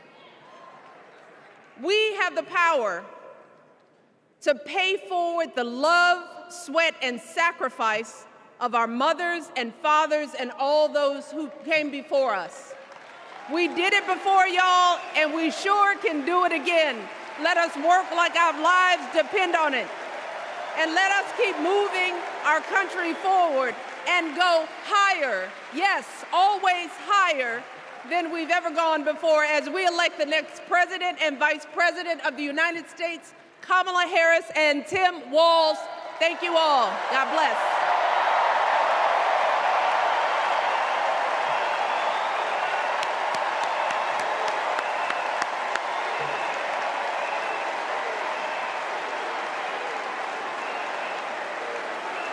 We have the power to pay forward the love, sweat, and sacrifice of our mothers and fathers and all those who came before us. We did it before, y'all, and we sure can do it again. Let us work like our lives depend on it. And let us keep moving our country forward and go higher, yes, always higher than we've ever gone before as we elect the next president and vice president of the United States, Kamala Harris and Tim Walz. Thank you all. God bless.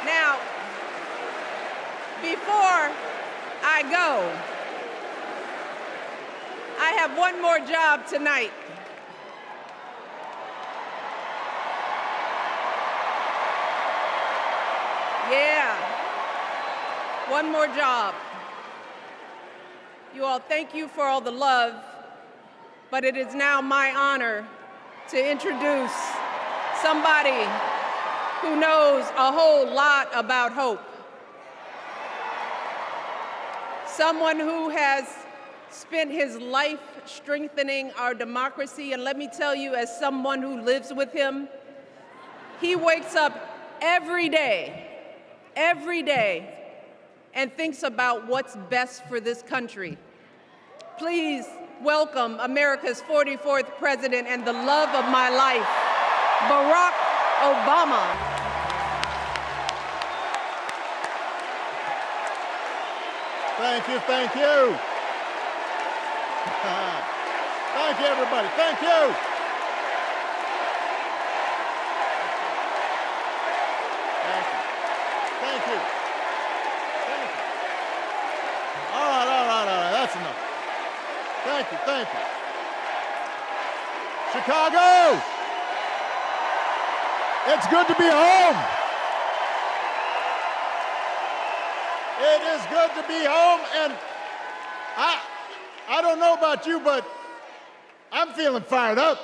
Now, before I go, I have one more job tonight. Yeah, one more job. You all, thank you for all the love, but it is now my honor to introduce somebody who knows a whole lot about hope. Someone who has spent his life strengthening our democracy, and let me tell you, as someone who lives with him, he wakes up every day, and thinks about what's best for this country. Please welcome America's 44th president and the love of my life, Barack Obama. Thank you, thank you. Thank you, everybody, thank you. Thank you. Thank you. All right, that's enough. Thank you. Chicago, it's good to be home. It is good to be home, and I don't know about you, but I'm feeling fired up.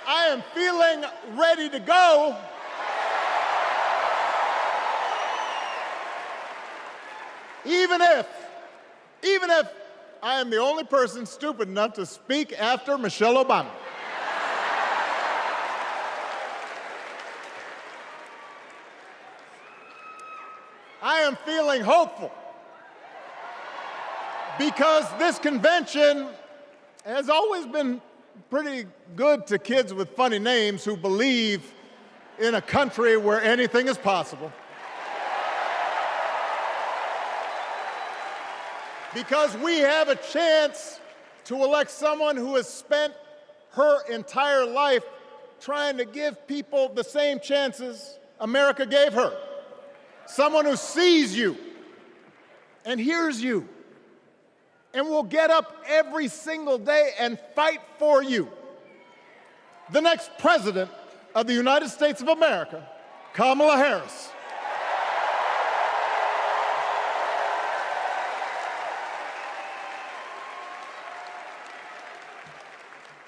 I am feeling ready to go. Even if I am the only person stupid enough to speak after Michelle Obama. I am feeling hopeful because this convention has always been pretty good to kids with funny names who believe in a country where anything is possible. Because we have a chance to elect someone who has spent her entire life trying to give people the same chances America gave her. Someone who sees you and hears you and will get up every single day and fight for you. The next president of the United States of America, Kamala Harris.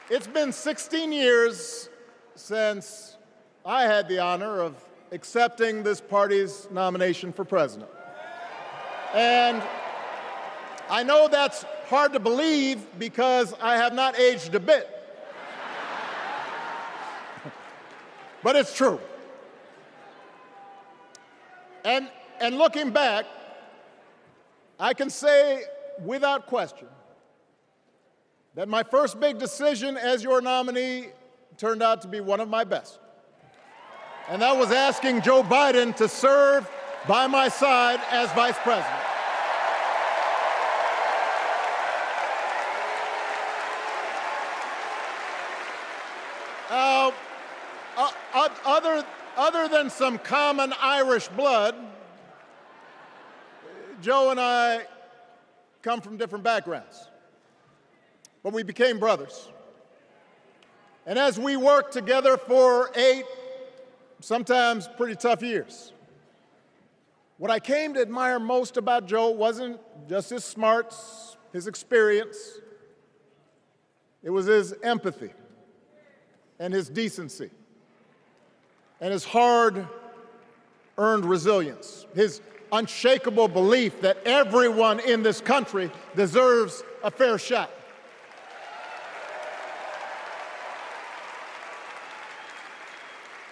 It's been 16 years since I had the honor of accepting this party's nomination for president. And I know that's hard to believe because I have not aged a bit. But it's true. And looking back, I can say without question that my first big decision as your nominee turned out to be one of my best. And that was asking Joe Biden to serve by my side as vice president. Other than some common Irish blood, Joe and I come from different backgrounds, but we became brothers. And as we worked together for 8, sometimes pretty tough years, what I came to admire most about Joe wasn't just his smarts, his experience, It was his empathy and his decency and his hard-earned resilience, his unshakable belief that everyone in this country deserves a fair shot.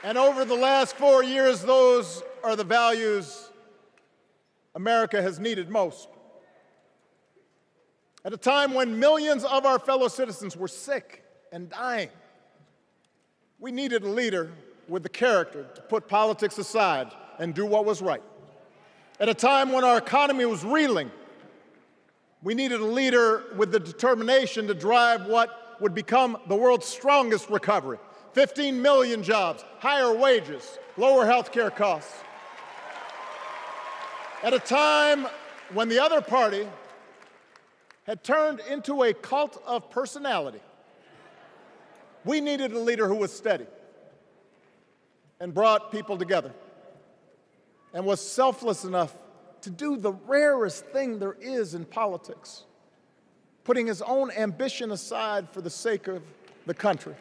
And over the last 4 years, those are the values America has needed most. At a time when millions of our fellow citizens were sick and dying, we needed a leader with the character to put politics aside and do what was right. At a time when our economy was reeling, we needed a leader with the determination to drive what would become the world's strongest recovery. 15 million jobs, higher wages, lower health care costs. At a time when the other party had turned into a cult of personality, we needed a leader who was steady and brought people together and was selfless enough to do the rarest thing there is in politics, putting his own ambition aside for the sake of the country.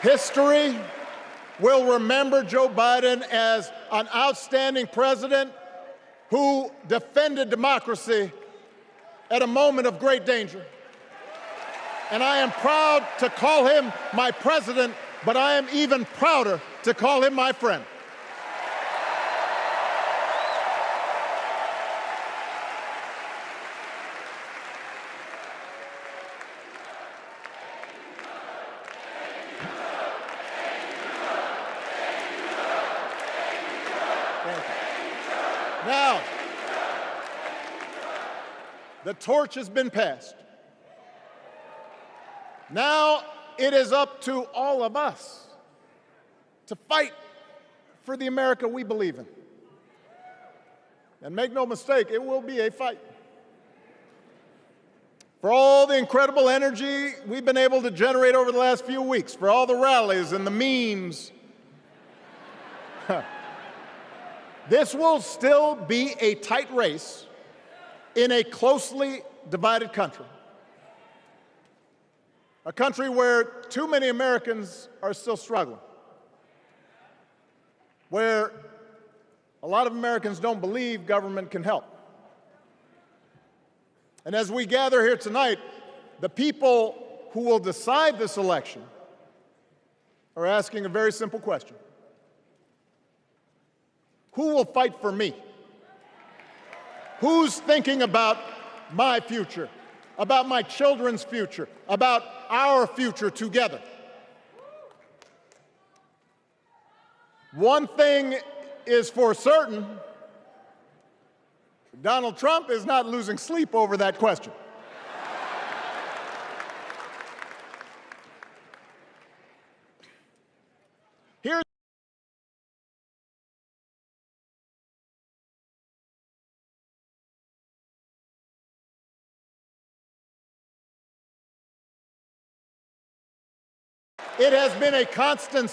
History will remember Joe Biden as an outstanding president who defended democracy at a moment of great danger. And I am proud to call him my president, but I am even prouder to call him my friend. Now, the torch has been passed. Now it is up to all of us to fight for the America we believe in. And make no mistake, it will be a fight. For all the incredible energy we've been able to generate over the last few weeks, for all the rallies and the memes, this will still be a tight race in a closely divided country. A country where too many Americans are still struggling, where a lot of Americans don't believe government can help. And as we gather here tonight, the people who will decide this election are asking a very simple question. Who will fight for me? Who's thinking about my future, about my children's future, about our future together? One thing is for certain, Donald Trump is not losing sleep over that question. Here's It has been a constant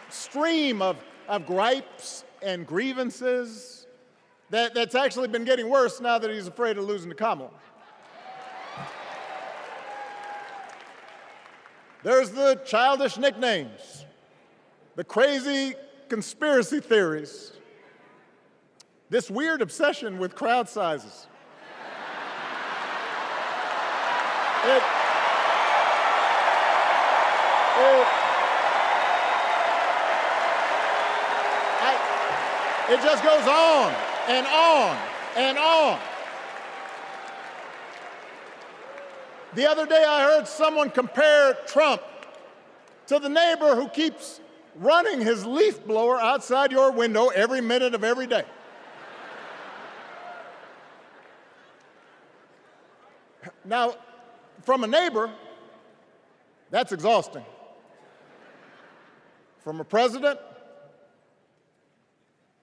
stream of gripes and grievances that's actually been getting worse now that he's afraid of losing to Kamala. There's the childish nicknames, the crazy conspiracy theories, this weird obsession with crowd sizes. It just goes on and on and on. The other day I heard someone compare Trump to the neighbor who keeps running his leaf blower outside your window every minute of every day. Now, from a neighbor, that's exhausting. From a president,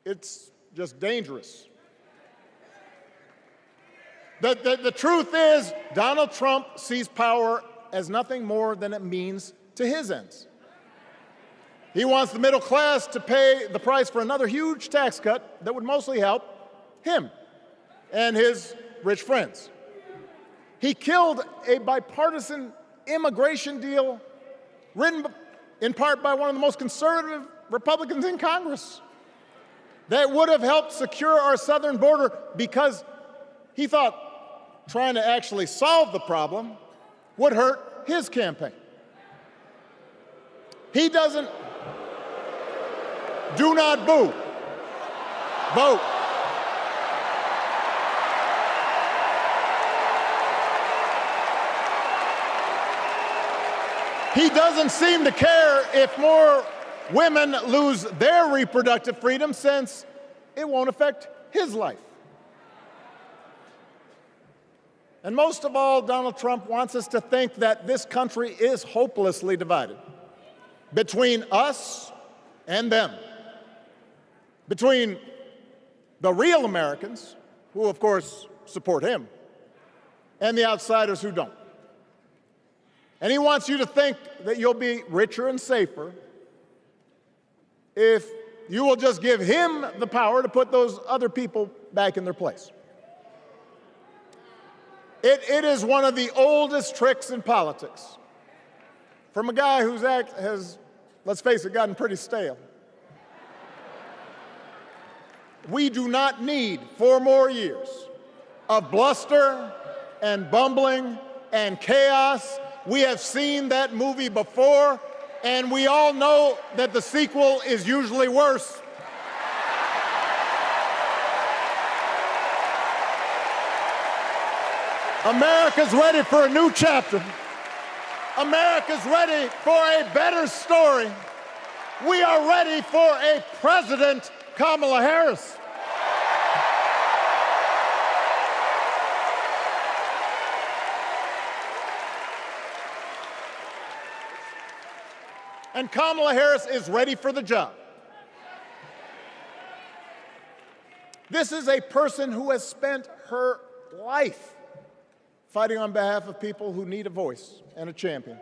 it's just dangerous. The truth is, Donald Trump sees power as nothing more than it means to his ends. He wants the middle class to pay the price for another huge tax cut that would mostly help him. and his rich friends. He killed a bipartisan immigration deal written in part by one of the most conservative Republicans in Congress that would have helped secure our southern border because he thought trying to actually solve the problem would hurt his campaign. He doesn't. Do not boo. Vote. He doesn't seem to care if more women lose their reproductive freedom since it won't affect his life. And most of all, Donald Trump wants us to think that this country is hopelessly divided between us and them, between the real Americans, who of course support him, and the outsiders who don't. And he wants you to think that you'll be richer and safer if you will just give him the power to put those other people back in their place. It is one of the oldest tricks in politics from a guy whose act has, let's face it, gotten pretty stale. We do not need 4 more years of bluster and bumbling and chaos. We have seen that movie before, and we all know that the sequel is usually worse. America's ready for a new chapter. America's ready for a better story. We are ready for a President Kamala Harris. And Kamala Harris is ready for the job. This is a person who has spent her life fighting on behalf of people who need a voice and a champion.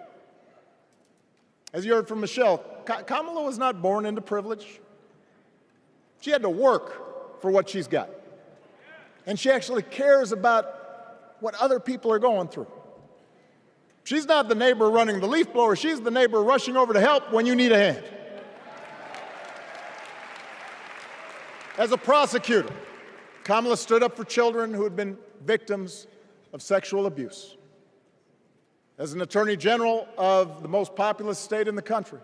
As you heard from Michelle, Kamala was not born into privilege. She had to work for what she's got. And she actually cares about what other people are going through. She's not the neighbor running the leaf blower. She's the neighbor rushing over to help when you need a hand. As a prosecutor, Kamala stood up for children who had been victims of sexual abuse. As an attorney general of the most populous state in the country,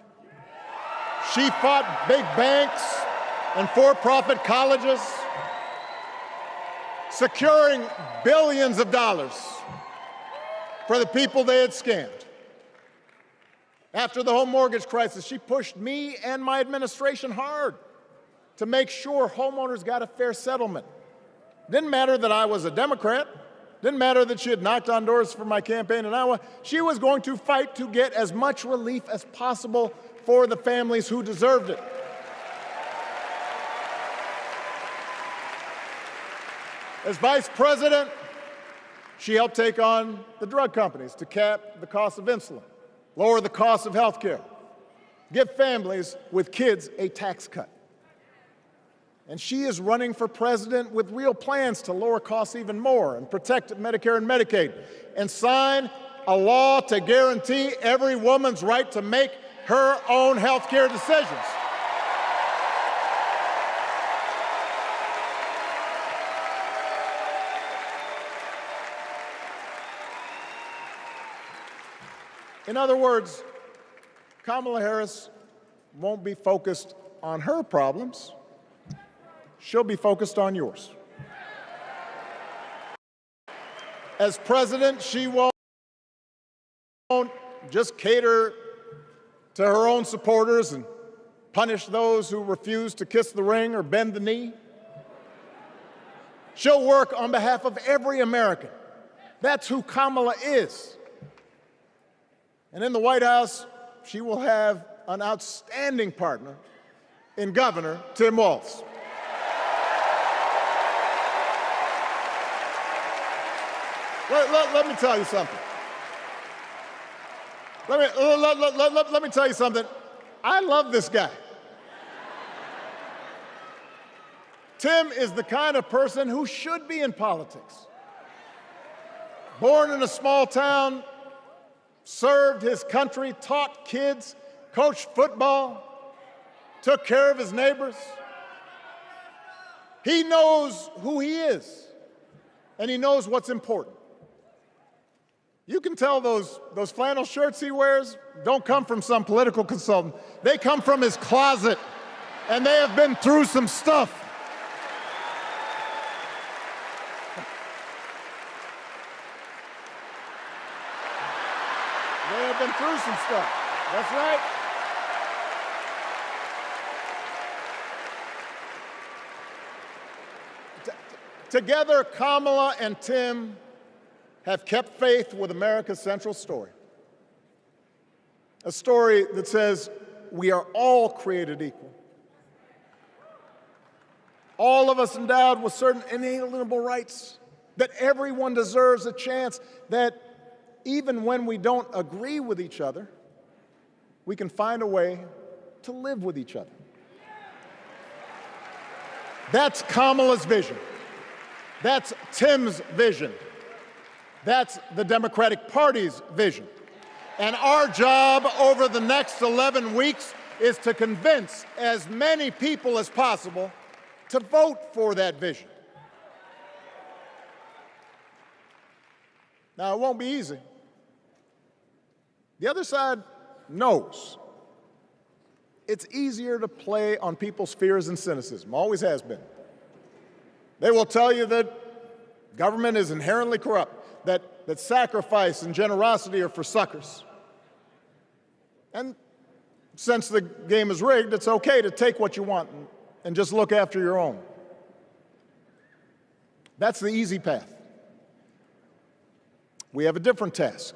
she fought big banks and for-profit colleges, securing billions of dollars for the people they had scammed. After the home mortgage crisis, she pushed me and my administration hard to make sure homeowners got a fair settlement. Didn't matter that I was a Democrat. Didn't matter that she had knocked on doors for my campaign in Iowa. She was going to fight to get as much relief as possible for the families who deserved it. As vice president, she helped take on the drug companies to cap the cost of insulin, lower the cost of health care, give families with kids a tax cut. And she is running for president with real plans to lower costs even more and protect Medicare and Medicaid and sign a law to guarantee every woman's right to make her own health care decisions. In other words, Kamala Harris won't be focused on her problems. She'll be focused on yours. As president, she won't just cater to her own supporters and punish those who refuse to kiss the ring or bend the knee. She'll work on behalf of every American. That's who Kamala is. And in the White House, she will have an outstanding partner in Governor Tim Walz. Let me tell you something. Let me tell you something. I love this guy. Tim is the kind of person who should be in politics. Born in a small town, served his country, taught kids, coached football, took care of his neighbors. He knows who he is, and he knows what's important. You can tell those flannel shirts he wears don't come from some political consultant. They come from his closet, and they have been through some stuff. They have been through some stuff. That's right. Together, Kamala and Tim have kept faith with America's central story. A story that says we are all created equal. All of us endowed with certain inalienable rights, that everyone deserves a chance, that even when we don't agree with each other, we can find a way to live with each other. That's Kamala's vision. That's Tim's vision. That's the Democratic Party's vision. And our job over the next 11 weeks is to convince as many people as possible to vote for that vision. Now, it won't be easy. The other side knows it's easier to play on people's fears and cynicism, always has been. They will tell you that government is inherently corrupt, that sacrifice and generosity are for suckers. And since the game is rigged, it's okay to take what you want and just look after your own. That's the easy path. We have a different task.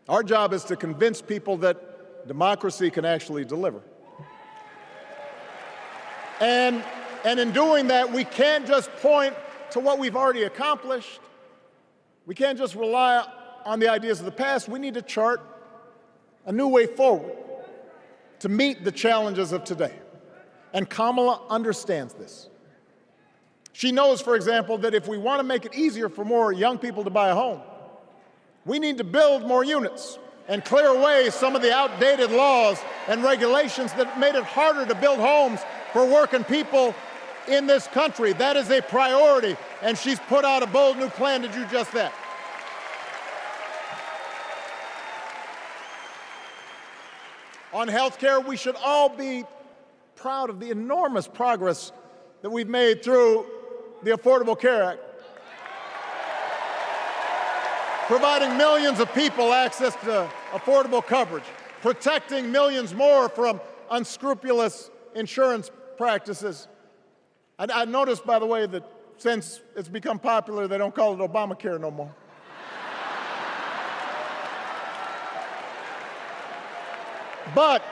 Our job is to convince people that democracy can actually deliver. And in doing that, we can't just point to what we've already accomplished. We can't just rely on the ideas of the past. We need to chart a new way forward to meet the challenges of today. And Kamala understands this. She knows, for example, that if we want to make it easier for more young people to buy a home, we need to build more units and clear away some of the outdated laws and regulations that made it harder to build homes for working people in this country. That is a priority, and she's put out a bold new plan to do just that. On health care, we should all be proud of the enormous progress that we've made through the Affordable Care Act, providing millions of people access to affordable coverage, protecting millions more from unscrupulous insurance practices. I noticed, by the way, that since it's become popular, they don't call it Obamacare no more. But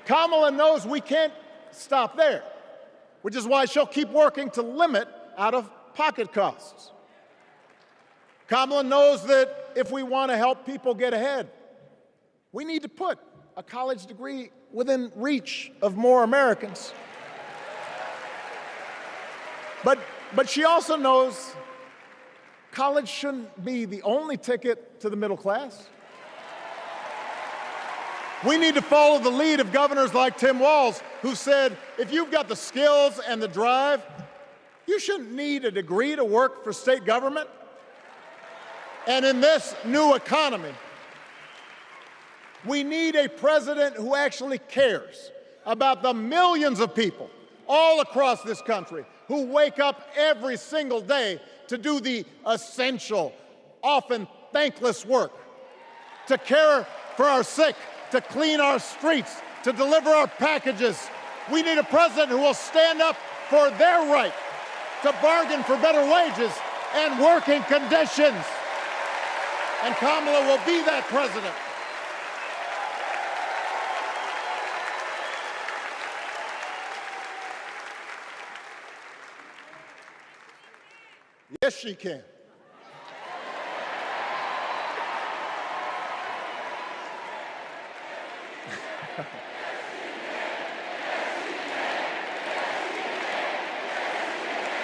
Kamala knows we can't stop there, which is why she'll keep working to limit out-of-pocket costs. Kamala knows that if we want to help people get ahead, we need to put a college degree within reach of more Americans. But she also knows college shouldn't be the only ticket to the middle class. We need to follow the lead of governors like Tim Walz, who said, if you've got the skills and the drive, you shouldn't need a degree to work for state government. And in this new economy, we need a president who actually cares about the millions of people all across this country who wake up every single day to do the essential, often thankless work, to care for our sick, to clean our streets, to deliver our packages. We need a president who will stand up for their right to bargain for better wages and working conditions. And Kamala will be that president. Yes, she can.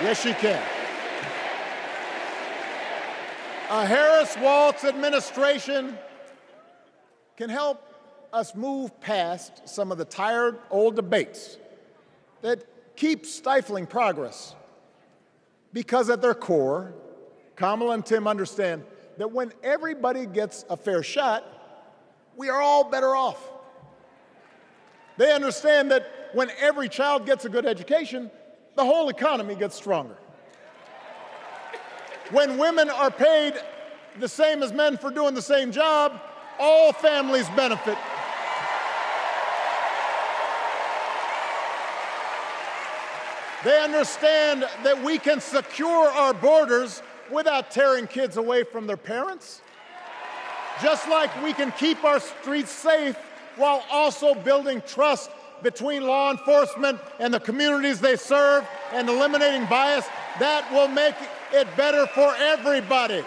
Yes, she can. A Harris-Walz administration can help us move past some of the tired old debates that keep stifling progress. Because at their core, Kamala and Tim understand that when everybody gets a fair shot, we are all better off. They understand that when every child gets a good education, the whole economy gets stronger. When women are paid the same as men for doing the same job, all families benefit. They understand that we can secure our borders without tearing kids away from their parents, just like we can keep our streets safe while also building trust between law enforcement and the communities they serve and eliminating bias. That will make it better for everybody.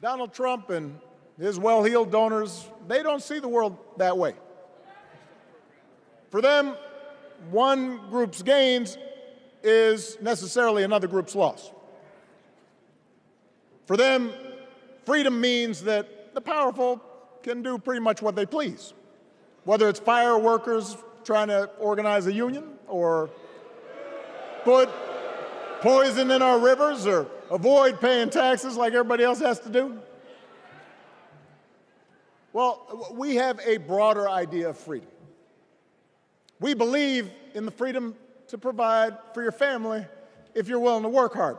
Donald Trump and his well-heeled donors, they don't see the world that way. For them, one group's gains is necessarily another group's loss. For them, freedom means that the powerful can do pretty much what they please, whether it's fire workers trying to organize a union or put poison in our rivers or avoid paying taxes like everybody else has to do. Well, we have a broader idea of freedom. We believe in the freedom to provide for your family if you're willing to work hard.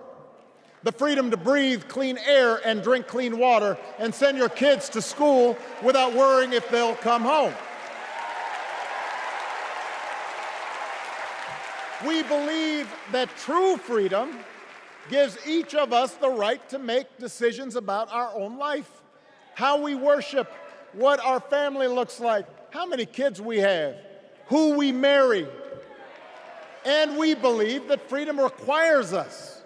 The freedom to breathe clean air and drink clean water and send your kids to school without worrying if they'll come home. We believe that true freedom gives each of us the right to make decisions about our own life, how we worship, what our family looks like, how many kids we have, who we marry. And we believe that freedom requires us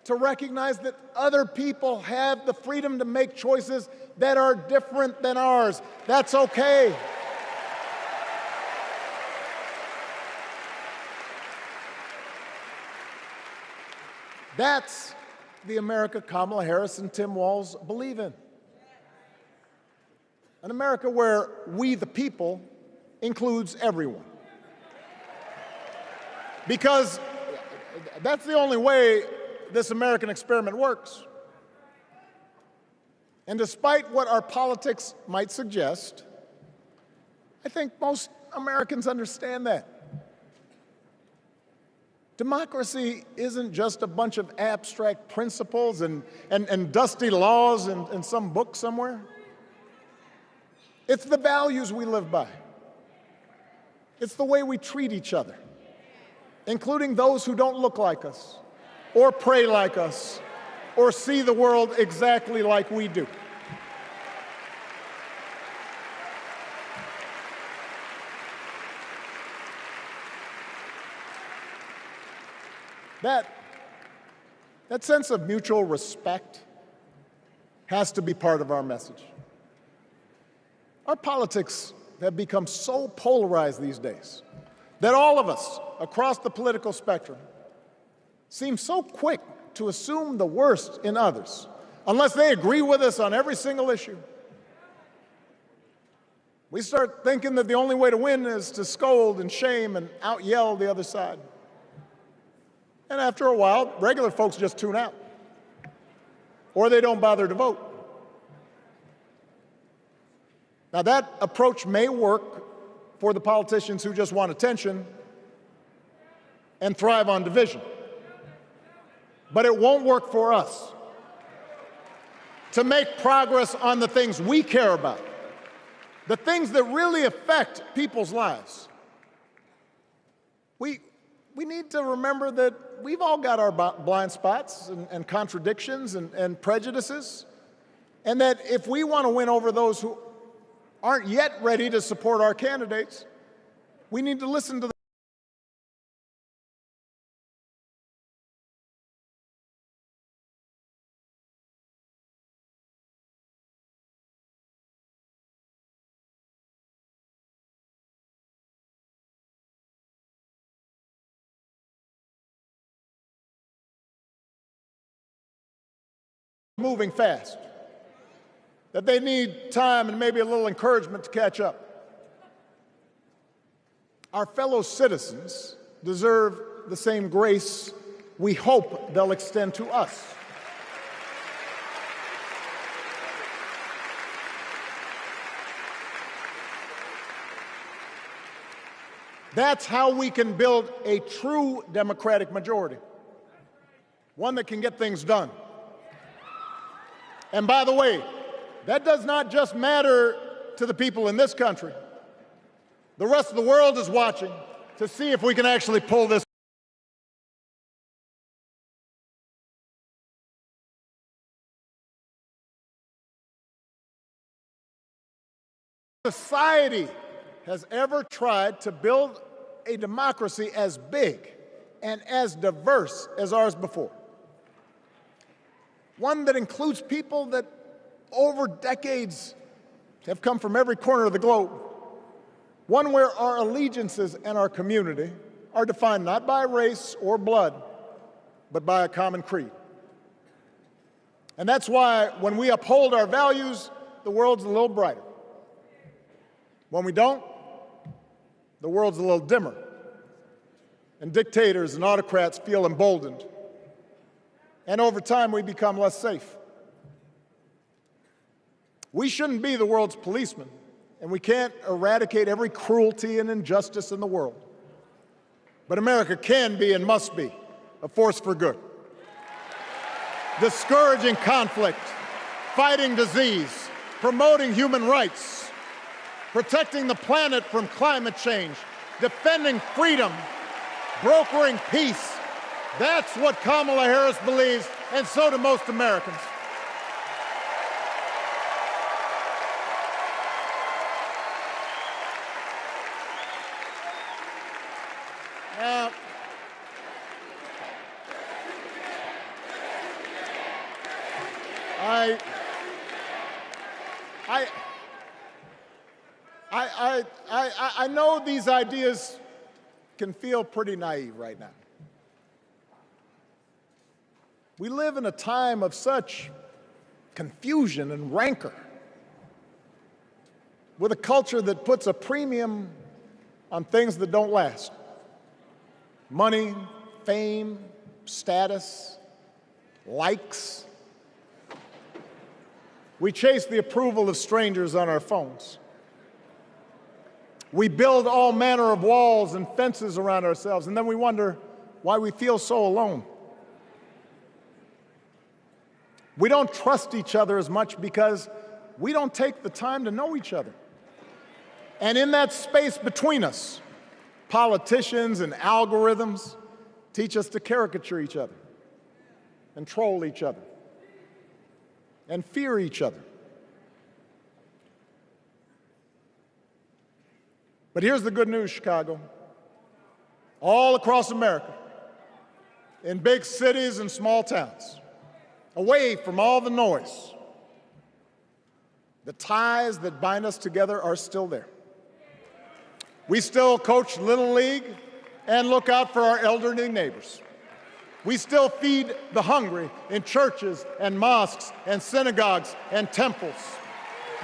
to recognize that other people have the freedom to make choices that are different than ours. That's okay. That's the America Kamala Harris and Tim Walz believe in. An America where we, the people, includes everyone. Because that's the only way this American experiment works. And despite what our politics might suggest, I think most Americans understand that. Democracy isn't just a bunch of abstract principles and dusty laws in some book somewhere. It's the values we live by. It's the way we treat each other, including those who don't look like us, or pray like us, or see the world exactly like we do. That sense of mutual respect has to be part of our message. Our politics have become so polarized these days that all of us across the political spectrum seem so quick to assume the worst in others, unless they agree with us on every single issue. We start thinking that the only way to win is to scold and shame and out-yell the other side. And after a while, regular folks just tune out, or they don't bother to vote. Now, that approach may work for the politicians who just want attention and thrive on division, but it won't work for us. To make progress on the things we care about, the things that really affect people's lives, we need to remember that we've all got our blind spots and contradictions and prejudices, and that if we want to win over those who aren't yet ready to support our candidates, we need to listen to them. moving fast, that they need time and maybe a little encouragement to catch up. Our fellow citizens deserve the same grace we hope they'll extend to us. That's how we can build a true democratic majority, one that can get things done. And by the way, that does not just matter to the people in this country. The rest of the world is watching to see if we can actually pull this. Society has ever tried to build a democracy as big and as diverse as ours before. One that includes people that over decades have come from every corner of the globe. One where our allegiances and our community are defined not by race or blood, but by a common creed. And that's why when we uphold our values, the world's a little brighter. When we don't, the world's a little dimmer. And dictators and autocrats feel emboldened. And over time, we become less safe. We shouldn't be the world's policemen, and we can't eradicate every cruelty and injustice in the world. But America can be and must be a force for good. Discouraging conflict, fighting disease, promoting human rights, protecting the planet from climate change, defending freedom, brokering peace. That's what Kamala Harris believes, and so do most Americans. Now, I know these ideas can feel pretty naive right now. We live in a time of such confusion and rancor, with a culture that puts a premium on things that don't last. Money, fame, status, likes. We chase the approval of strangers on our phones. We build all manner of walls and fences around ourselves, and then we wonder why we feel so alone. We don't trust each other as much because we don't take the time to know each other. And in that space between us, politicians and algorithms teach us to caricature each other and troll each other and fear each other. But here's the good news, Chicago. All across America, in big cities and small towns, away from all the noise, the ties that bind us together are still there. We still coach Little League and look out for our elderly neighbors. We still feed the hungry in churches and mosques and synagogues and temples.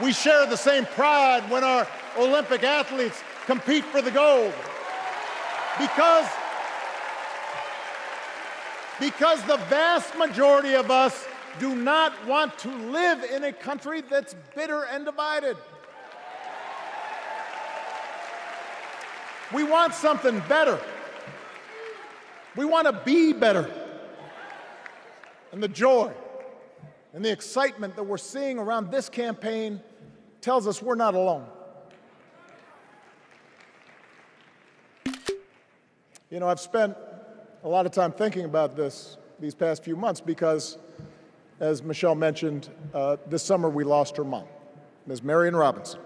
We share the same pride when our Olympic athletes compete for the gold. Because the vast majority of us do not want to live in a country that's bitter and divided. We want something better. We want to be better. And the joy and the excitement that we're seeing around this campaign tells us we're not alone. You know, I've spent a lot of time thinking about these past few months because, as Michelle mentioned, this summer we lost her mom, Ms. Marion Robinson.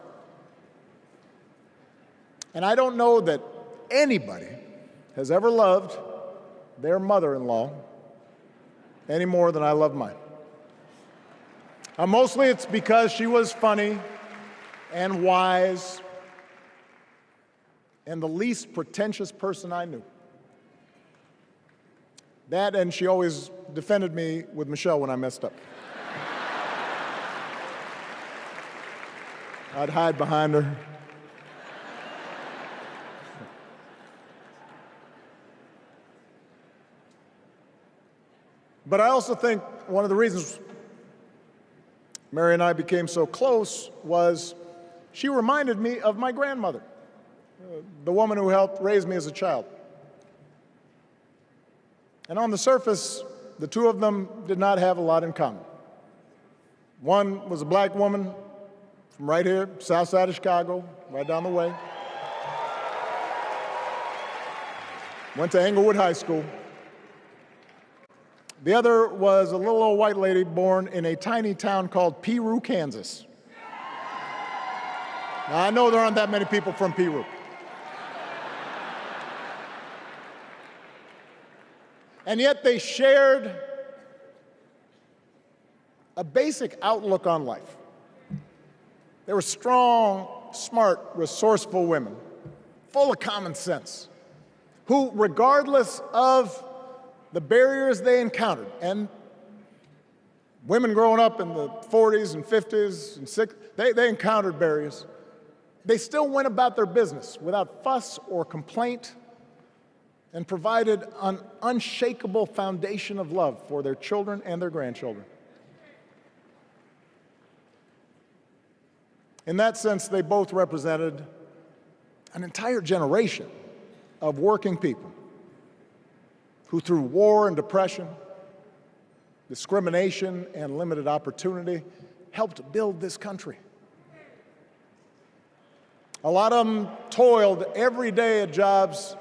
And I don't know that anybody has ever loved their mother-in-law any more than I love mine. Mostly it's because she was funny and wise and the least pretentious person I knew. That, and she always defended me with Michelle when I messed up. I'd hide behind her. But I also think one of the reasons Mary and I became so close was she reminded me of my grandmother, the woman who helped raise me as a child. And on the surface, the two of them did not have a lot in common. One was a black woman from right here, south side of Chicago, right down the way. Went to Englewood High School. The other was a little old white lady born in a tiny town called Peru, Kansas. Now, I know there aren't that many people from Peru. And yet they shared a basic outlook on life. They were strong, smart, resourceful women, full of common sense, who, regardless of the barriers they encountered, and women growing up in the 40s and 50s and 60s, they encountered barriers. They still went about their business without fuss or complaint and provided an unshakable foundation of love for their children and their grandchildren. In that sense, they both represented an entire generation of working people who, through war and depression, discrimination and limited opportunity, helped build this country. A lot of them toiled every day at jobs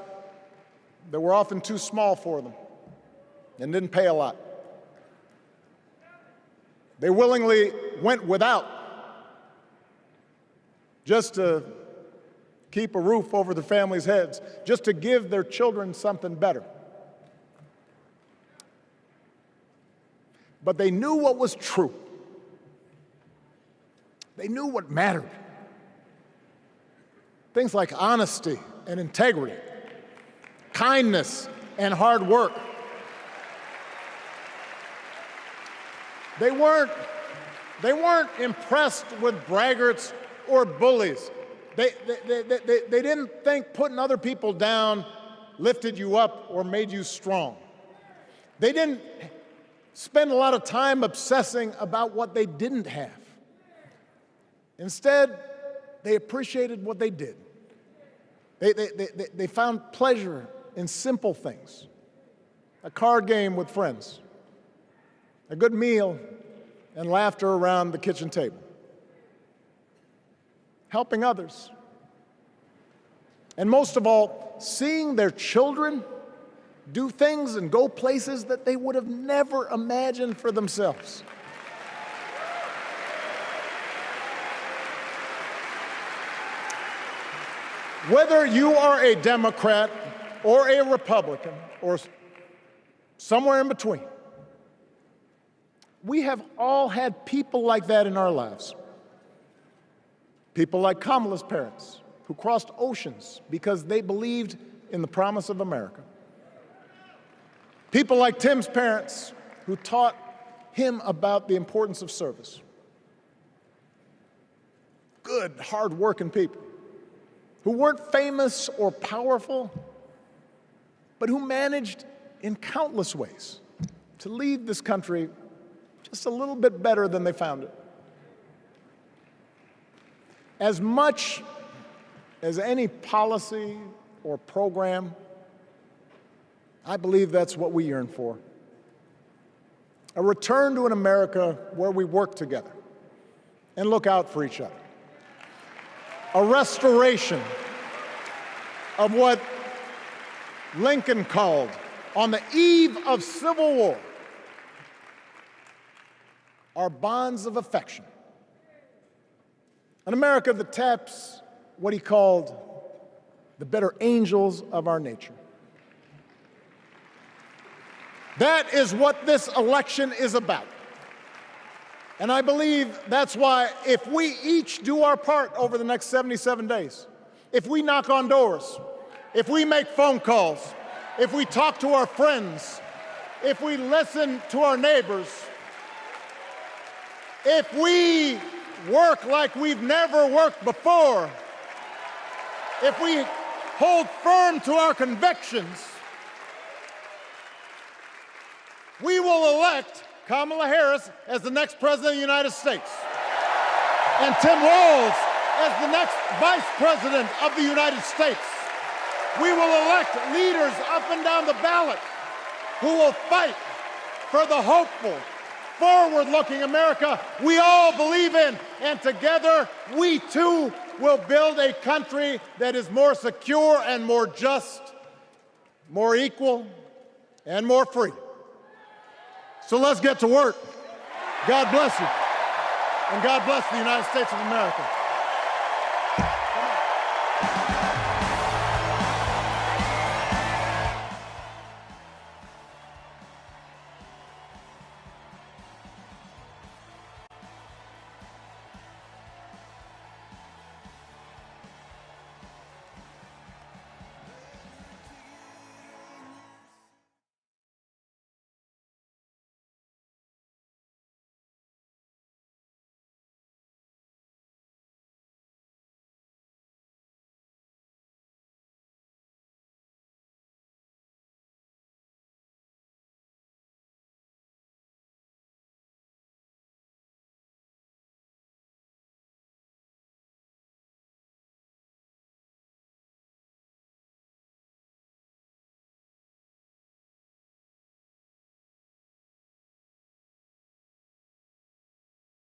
that were often too small for them and didn't pay a lot. They willingly went without just to keep a roof over their families' heads, just to give their children something better. But they knew what was true. They knew what mattered. Things like honesty and integrity, kindness and hard work. They weren't impressed with braggarts or bullies. They didn't think putting other people down lifted you up or made you strong. They didn't spend a lot of time obsessing about what they didn't have. Instead, they appreciated what they did. They found pleasure in simple things. A card game with friends, a good meal, and laughter around the kitchen table. Helping others. And most of all, seeing their children do things and go places that they would have never imagined for themselves. Whether you are a Democrat or a Republican or somewhere in between, we have all had people like that in our lives. People like Kamala's parents, who crossed oceans because they believed in the promise of America. People like Tim's parents, who taught him about the importance of service. Good, hard-working people who weren't famous or powerful, but who managed in countless ways to leave this country just a little bit better than they found it. As much as any policy or program, I believe that's what we yearn for. A return to an America where we work together and look out for each other. A restoration of what Lincoln called, on the eve of Civil War, our bonds of affection. An America that taps what he called the better angels of our nature. That is what this election is about. And I believe that's why if we each do our part over the next 77 days, if we knock on doors, if we make phone calls, if we talk to our friends, if we listen to our neighbors, if we work like we've never worked before, if we hold firm to our convictions, we will elect Kamala Harris as the next President of the United States and Tim Walz as the next Vice President of the United States. We will elect leaders up and down the ballot who will fight for the hopeful, forward-looking America we all believe in. And together, we too will build a country that is more secure and more just, more equal, and more free. So let's get to work. God bless you. And God bless the United States of America.